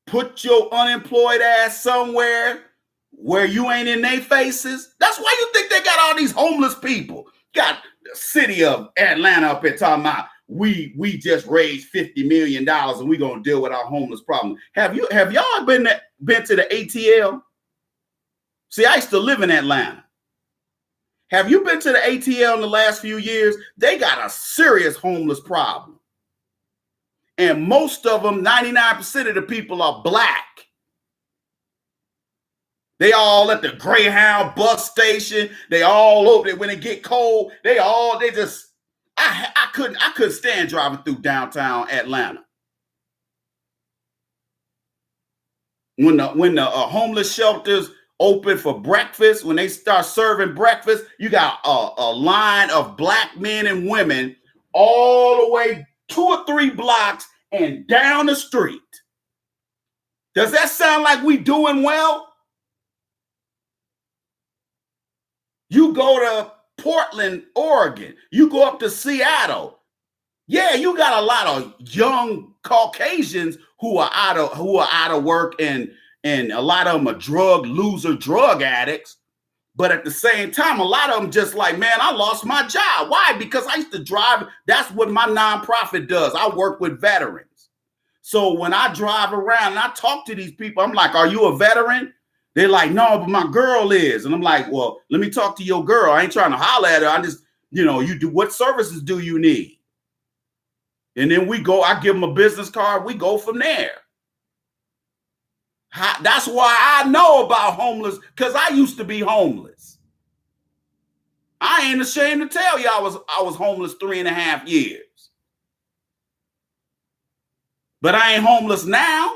put your unemployed ass somewhere where you ain't in their faces. That's why you think they got all these homeless people. Got the city of Atlanta up here talking about, we just raised $50 million and we're gonna deal with our homeless problem. Have y'all been to the ATL? See, I used to live in Atlanta. Have you been to the ATL in the last few years? They got a serious homeless problem. And most of them, 99% of the people are black. They all at the Greyhound bus station. They all over there when it get cold. I couldn't stand driving through downtown Atlanta. When the homeless shelters open for breakfast, when they start serving breakfast, you got a line of black men and women all the way 2 or 3 blocks and down the street. Does that sound like we doing well? You go to Portland, Oregon. You go up to Seattle. Yeah, you got a lot of young Caucasians who are out of work, and a lot of them are drug addicts. But at the same time, a lot of them just like, man, I lost my job. Why? Because I used to drive. That's what my nonprofit does. I work with veterans. So when I drive around and I talk to these people, I'm like, are you a veteran? They're like, no, but my girl is. And I'm like, well, let me talk to your girl. I ain't trying to holler at her. I just, you do, what services do you need? And then I give them a business card. We go from there. That's why I know about homeless, because I used to be homeless. I ain't ashamed to tell you I was homeless 3.5 years. But I ain't homeless now.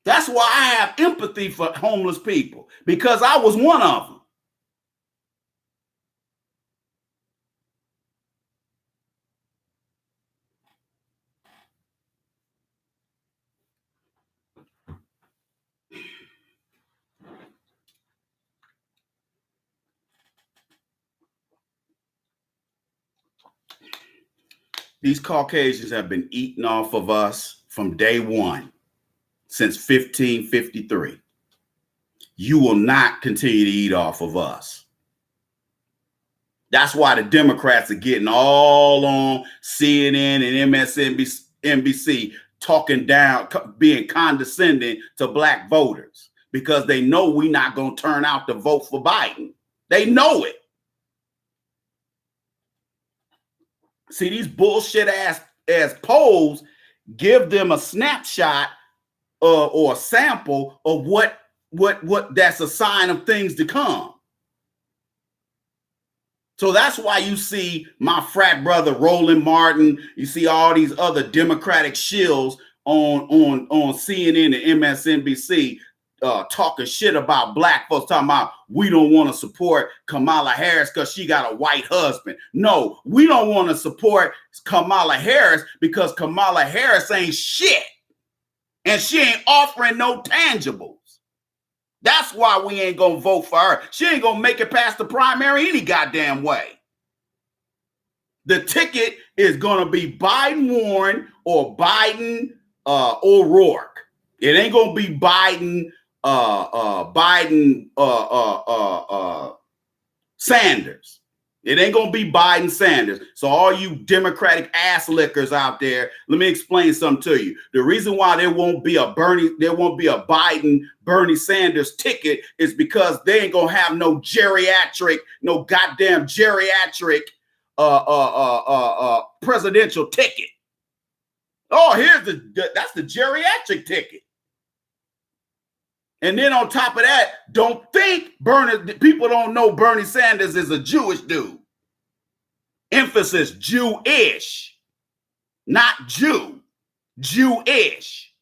That's why I have empathy for homeless people, because I was one of them. These Caucasians have been eating off of us from day one, since 1553. You will not continue to eat off of us. That's why the Democrats are getting all on CNN and MSNBC talking down, being condescending to black voters, because they know we're not going to turn out to vote for Biden. They know it. See, these bullshit ass polls give them a snapshot or a sample of what that's a sign of things to come. So that's why you see my frat brother Roland Martin, you see all these other Democratic shills on CNN and MSNBC talking shit about black folks, talking about we don't want to support Kamala Harris because she got a white husband. No, we don't want to support Kamala Harris because Kamala Harris ain't shit. And she ain't offering no tangibles. That's why we ain't going to vote for her. She ain't going to make it past the primary any goddamn way. The ticket is going to be Biden Warren or Biden O'Rourke. It ain't going to be Biden Sanders. It ain't going to be Biden Sanders. So all you Democratic ass lickers out there, let me explain something to you. The reason why there won't be a Biden Bernie Sanders ticket is because they ain't going to have no goddamn geriatric presidential ticket. Oh, that's the geriatric ticket. And then on top of that, don't think people don't know Bernie Sanders is a Jewish dude. Emphasis, Jewish, not Jew, Jewish.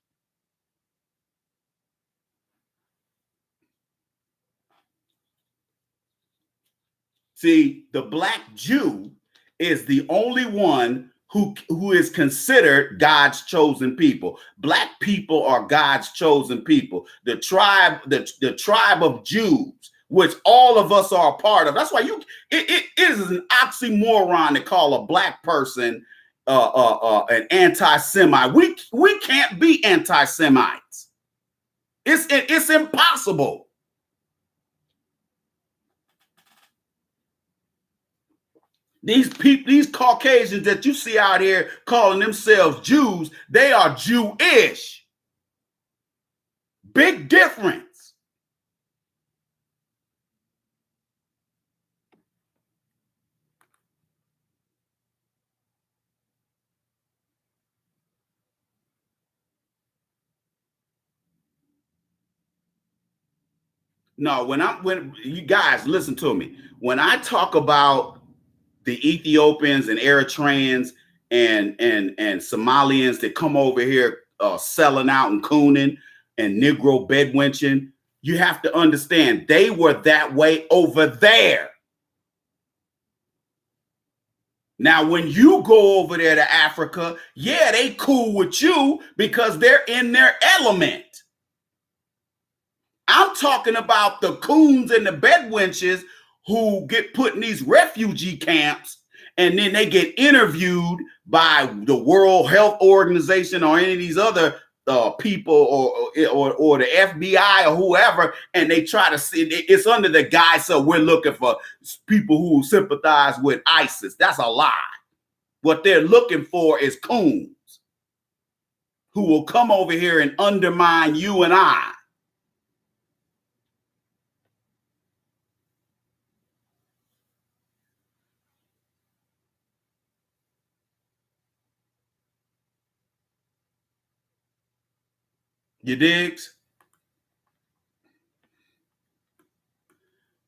See, the black Jew is the only one who is considered God's chosen people. Black people are God's chosen people. The tribe of Jews, which all of us are a part of. That's why it is an oxymoron to call a black person an anti-Semite. We can't be anti-Semites. It's impossible. These Caucasians that you see out here calling themselves Jews, they are Jewish. Big difference. No, when you guys listen to me. When I talk about the Ethiopians and Eritreans and Somalians that come over here selling out and cooning and Negro bedwenching, you have to understand they were that way over there. Now, when you go over there to Africa, yeah, they cool with you because they're in their element. I'm talking about the coons and the bedwenches who get put in these refugee camps, and then they get interviewed by the World Health Organization or any of these other people or the FBI or whoever, and they try to see it's under the guise of we're looking for people who sympathize with ISIS. That's a lie. What they're looking for is coons who will come over here and undermine you and I. You digs?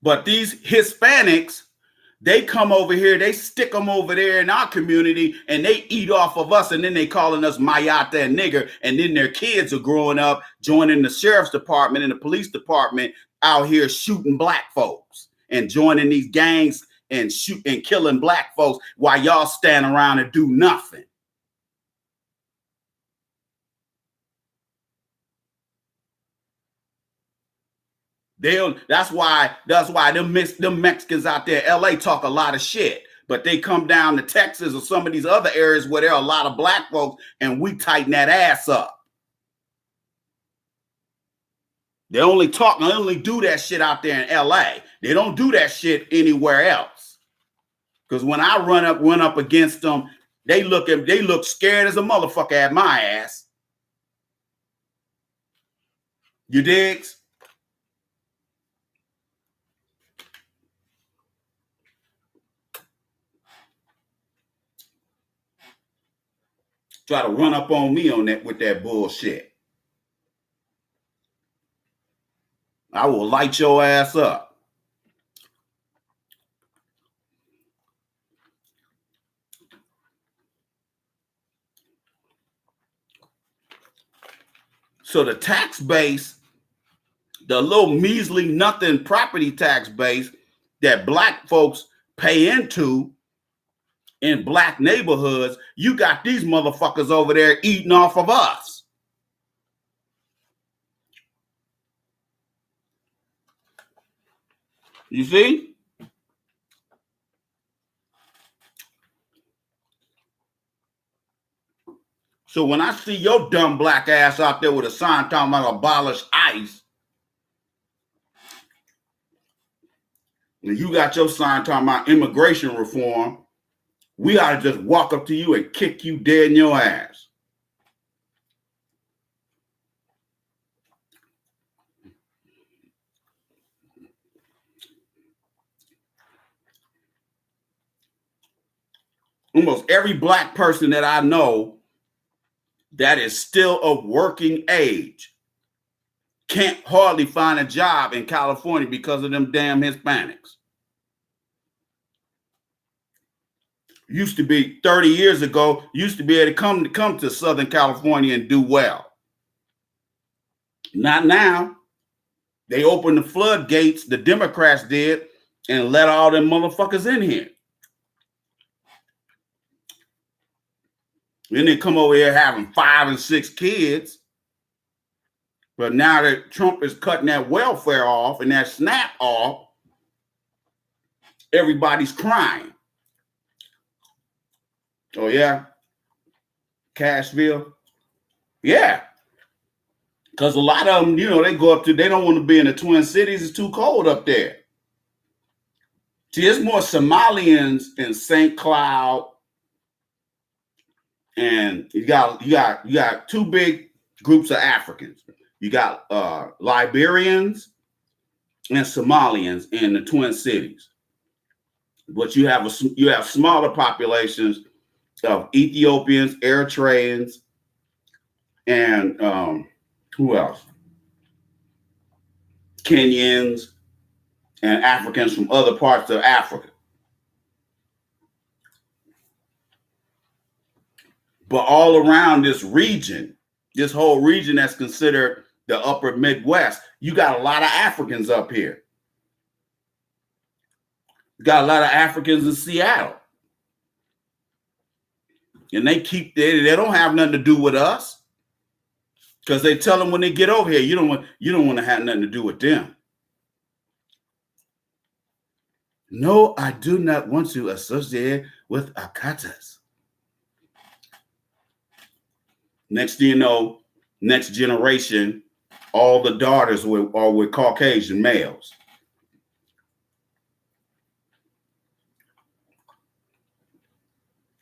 But these Hispanics, they come over here, they stick them over there in our community, and they eat off of us, and then they calling us mayata and nigger, and then their kids are growing up, joining the sheriff's department and the police department out here shooting black folks and joining these gangs and shoot and killing black folks while y'all stand around and do nothing. That's why them Mexicans out there in LA talk a lot of shit, but they come down to Texas or some of these other areas where there are a lot of black folks, and we tighten that ass up. They only do that shit out there in LA. They don't do that shit anywhere else. Because when I run up against them, they look scared as a motherfucker at my ass. You digs? Try to run up on me on that with that bullshit. I will light your ass up. So the tax base, the little measly nothing property tax base that black folks pay into in black neighborhoods, you got these motherfuckers over there eating off of us. You see? So when I see your dumb black ass out there with a sign talking about abolish ICE, and you got your sign talking about immigration reform, we ought to just walk up to you and kick you dead in your ass. Almost every black person that I know that is still of working age can't hardly find a job in California because of them damn Hispanics. Used to be 30 years ago, used to be able to come to Southern California and do well. Not now. They opened the floodgates, the Democrats did, and let all them motherfuckers in here. Then they come over here having 5 and 6 kids. But now that Trump is cutting that welfare off and that SNAP off, everybody's crying. Oh, yeah? Cashville? Yeah. Because a lot of them, they go up to, they don't want to be in the Twin Cities. It's too cold up there. See, there's more Somalians in St. Cloud. And you got 2 big groups of Africans. You got Liberians and Somalians in the Twin Cities. But you have smaller populations of Ethiopians, Eritreans, and who else? Kenyans, and Africans from other parts of Africa. But all around this region, this whole region that's considered the upper Midwest, you got a lot of Africans up here. You got a lot of Africans in Seattle. And they don't have nothing to do with us. Because they tell them when they get over here, you don't want to have nothing to do with them. No, I do not want to associate with Akatas. Next thing you know, next generation, all the daughters are with Caucasian males.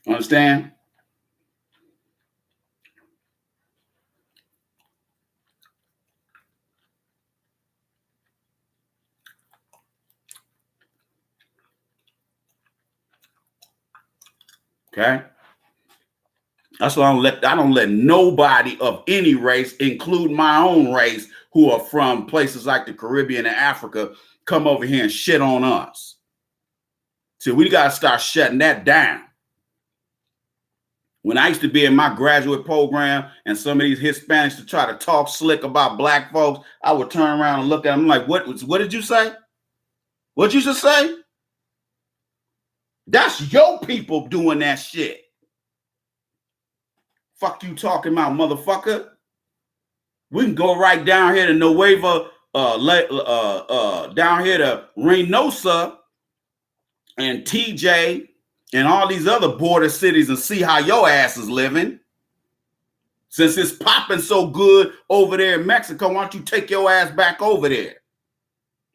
Understand? Okay? That's why I don't let nobody of any race, include my own race, who are from places like the Caribbean and Africa, come over here and shit on us. So we got to start shutting that down. When I used to be in my graduate program and some of these Hispanics to try to talk slick about black folks, I would turn around and look at them like, what did you say? What'd you just say? That's your people doing that shit. Fuck you talking about, motherfucker. We can go right down here to Nueva, down here to Reynosa and TJ and all these other border cities and see how your ass is living. Since it's popping so good over there in Mexico, why don't you take your ass back over there?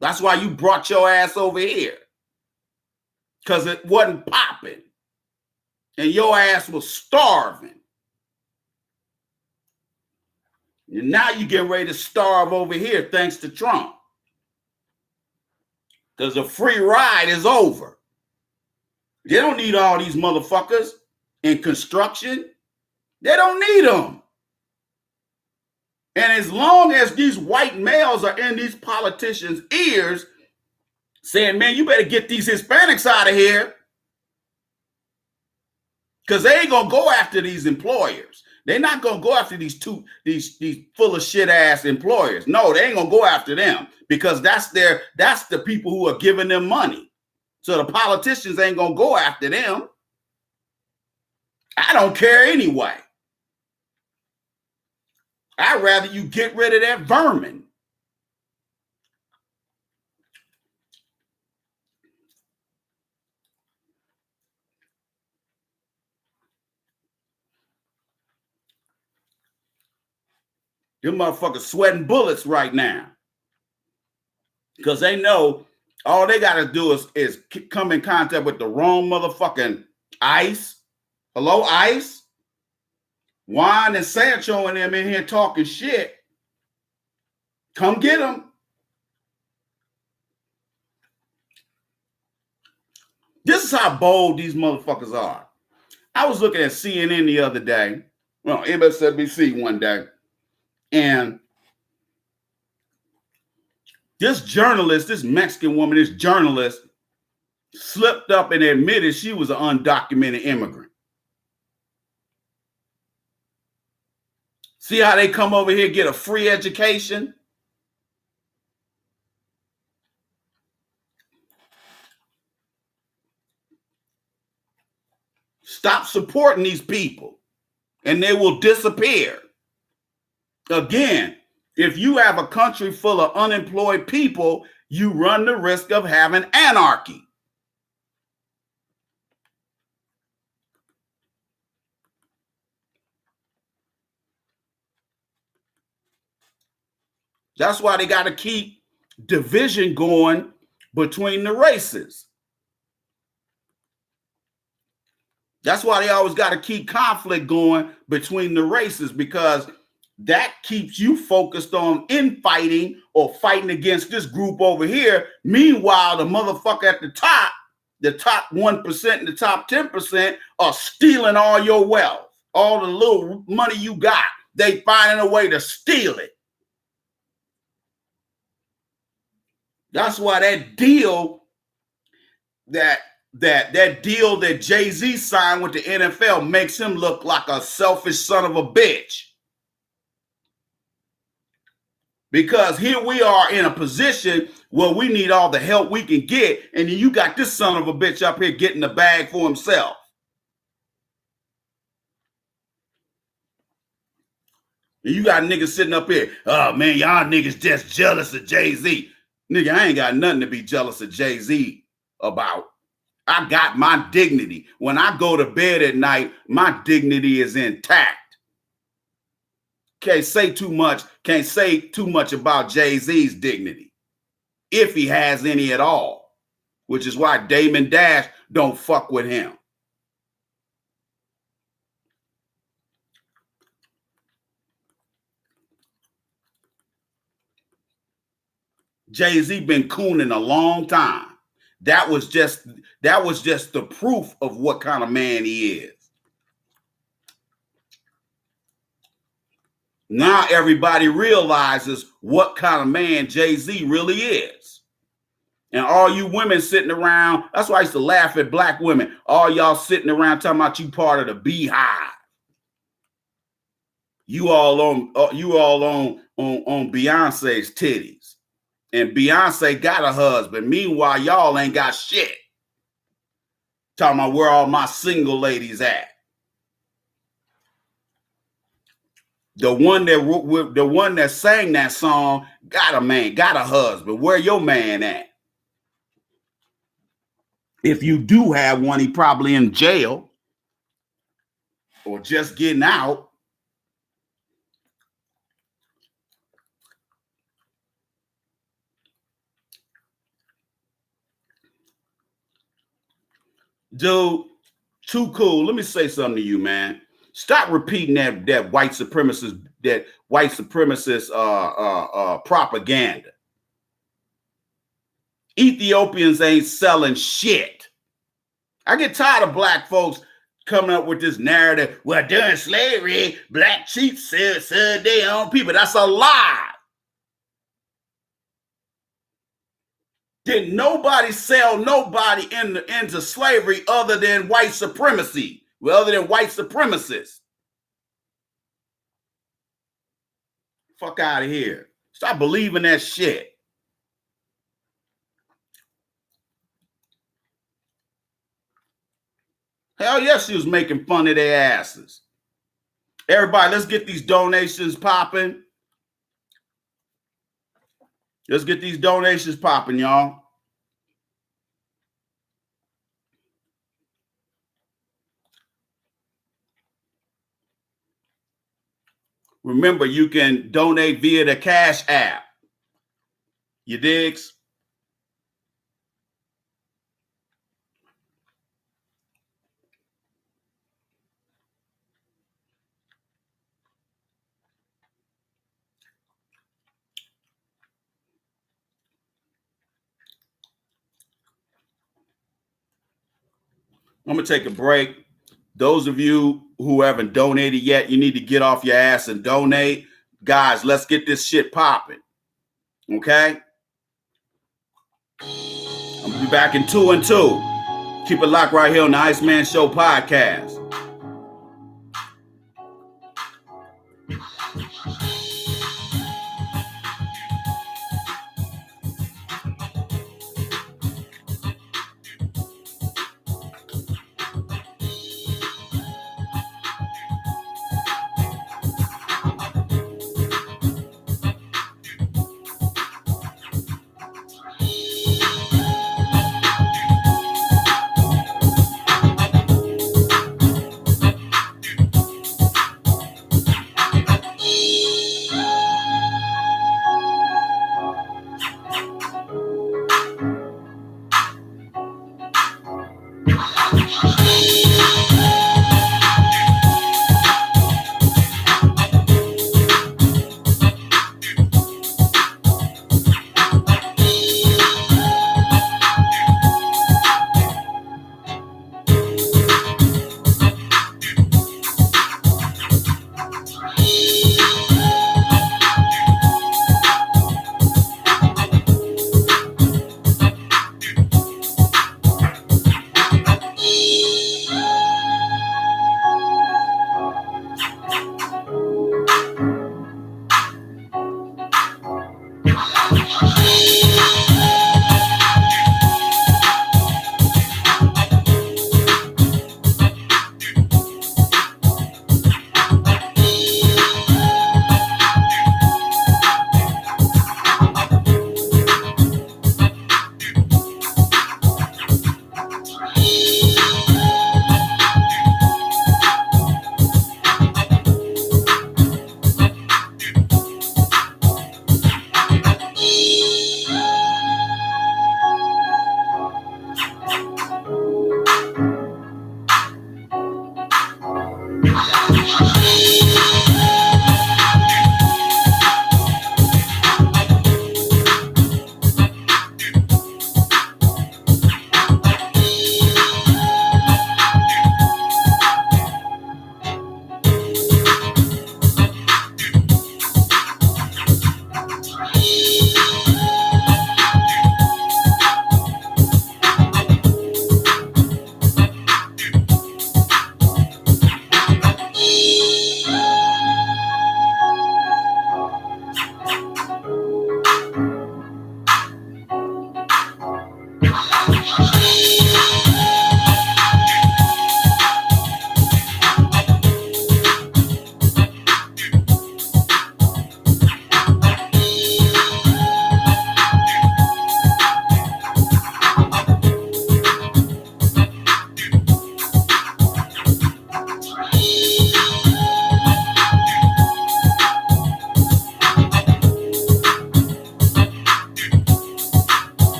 That's why you brought your ass over here. Because it wasn't popping. And your ass was starving. And now you get ready to starve over here thanks to Trump. Because the free ride is over. They don't need all these motherfuckers in construction. They don't need them. And as long as these white males are in these politicians' ears saying, man, you better get these Hispanics out of here. Because they ain't going to go after these employers. They're not going to go after these full of shit ass employers. No, they ain't going to go after them because that's the people who are giving them money. So the politicians ain't going to go after them. I don't care anyway. I'd rather you get rid of that vermin. Them motherfuckers sweating bullets right now. Because they know all they got to do is come in contact with the wrong motherfucking ICE. Hello, ICE? Juan and Sancho and them in here talking shit. Come get them. This is how bold these motherfuckers are. I was looking at CNN the other day. Well, MSNBC one day. And this journalist, this Mexican woman, this journalist slipped up and admitted she was an undocumented immigrant. See how they come over here, get a free education? Stop supporting these people and they will disappear. Again, if you have a country full of unemployed people, you run the risk of having anarchy. That's why they got to keep division going between the races. That's why they always got to keep conflict going between the races, because that keeps you focused on infighting or fighting against this group over here. Meanwhile, the motherfucker at the top 1% and the top 10% are stealing all your wealth, all the little money you got. They finding a way to steal it. That's why that deal that deal that Jay-Z signed with the NFL makes him look like a selfish son of a bitch. Because here we are in a position where we need all the help we can get, and then you got this son of a bitch up here getting the bag for himself. And you got niggas sitting up here, oh man, y'all niggas just jealous of Jay-Z. Nigga, I ain't got nothing to be jealous of Jay-Z about. I got my dignity. When I go to bed at night, my dignity is intact. Can't say too much about Jay-Z's dignity, if he has any at all, which is why Damon Dash don't fuck with him. Jay-Z been cooning a long time. That was just the proof of what kind of man he is. Now everybody realizes what kind of man Jay-Z really is. And all you women sitting around, that's why I used to laugh at black women. All y'all sitting around talking about you part of the beehive. You all on Beyonce's titties. And Beyonce got a husband. Meanwhile, y'all ain't got shit. Talking about where all my single ladies at. The one that sang that song got a man, got a husband. Where your man at? If you do have one, he probably in jail or just getting out. Dude, too cool. Let me say something to you, man. Stop repeating that white supremacist propaganda. Ethiopians ain't selling shit. I get tired of black folks coming up with this narrative. Well, during slavery, black chiefs served their own people. That's a lie. Did nobody sell nobody into slavery other than white supremacy? Well, other than white supremacists. Fuck out of here. Stop believing that shit. Hell yes, she was making fun of their asses. Everybody, let's get these donations popping. Let's get these donations popping, y'all. Remember, you can donate via the Cash App. You digs? I'm going to take a break. Those of you who haven't donated yet, you need to get off your ass and donate. Guys, let's get this shit popping. Okay? I'm going to be back in 2 and 2. Keep it locked right here on the Iceman Show podcast.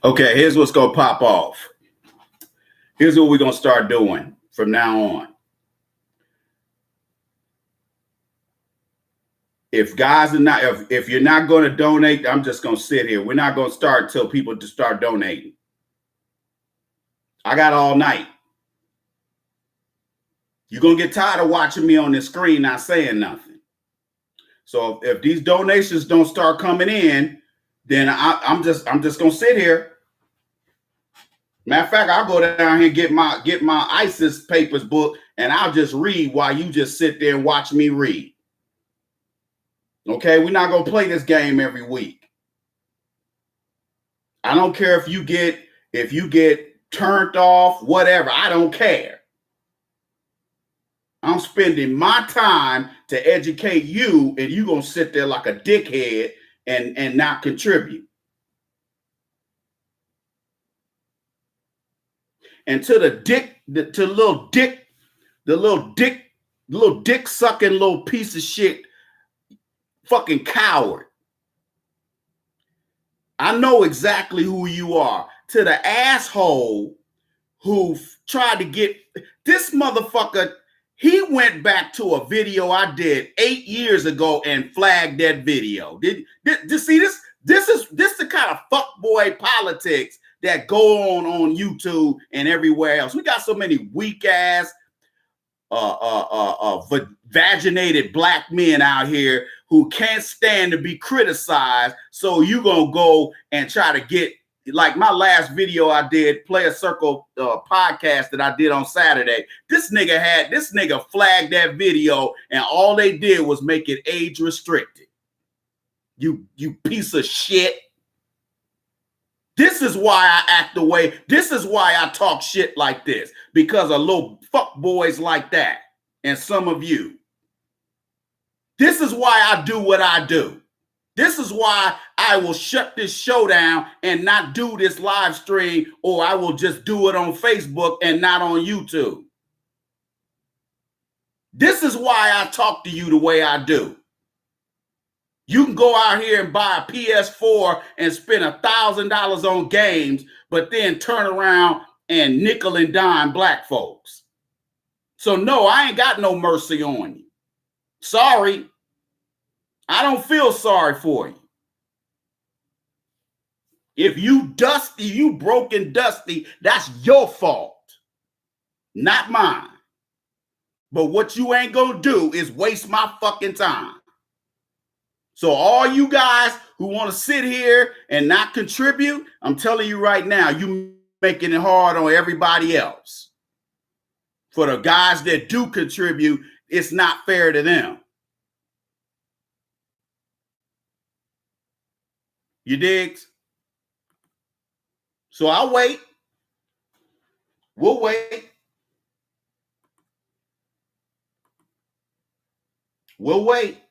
Okay, here's what's going to pop off. Here's what we're going to start doing from now on. If guys are not, if you're not going to donate, I'm just going to sit here. We're not going to start until people just start donating. I got all night. You're going to get tired of watching me on the screen not saying nothing. So if these donations don't start coming in, then I'm just going to sit here. Matter of fact, I'll go down here and get my ISIS papers book, and I'll just read while you just sit there and watch me read. Okay, we're not going to play this game every week. I don't care if you get turned off, whatever. I don't care. I'm spending my time to educate you, and you're going to sit there like a dickhead and not contribute. And to the little dick sucking little piece of shit fucking coward. I know exactly who you are. To the asshole who tried to get this motherfucker, he went back to a video I did 8 years ago and flagged that video. Did see this? This is the kind of fuckboy politics that go on YouTube and everywhere else. We got so many weak ass, vaginated black men out here who can't stand to be criticized. So you gonna go and try to get, like my last video I did, Play a Circle podcast that I did on Saturday. This nigga flagged that video, and all they did was make it age restricted. You piece of shit. This is why I act the way. This is why I talk shit like this, because of little fuck boys like that and some of you. This is why I do what I do. This is why I will shut this show down and not do this live stream, or I will just do it on Facebook and not on YouTube. This is why I talk to you the way I do. You can go out here and buy a PS4 and spend $1,000 on games, but then turn around and nickel and dime black folks. So no, I ain't got no mercy on you. Sorry. I don't feel sorry for you. If you dusty, you broken dusty, that's your fault, not mine. But what you ain't gonna do is waste my fucking time. So all you guys who want to sit here and not contribute, I'm telling you right now, you making it hard on everybody else. For the guys that do contribute, it's not fair to them. You digs? So I'll wait. We'll wait. We'll wait.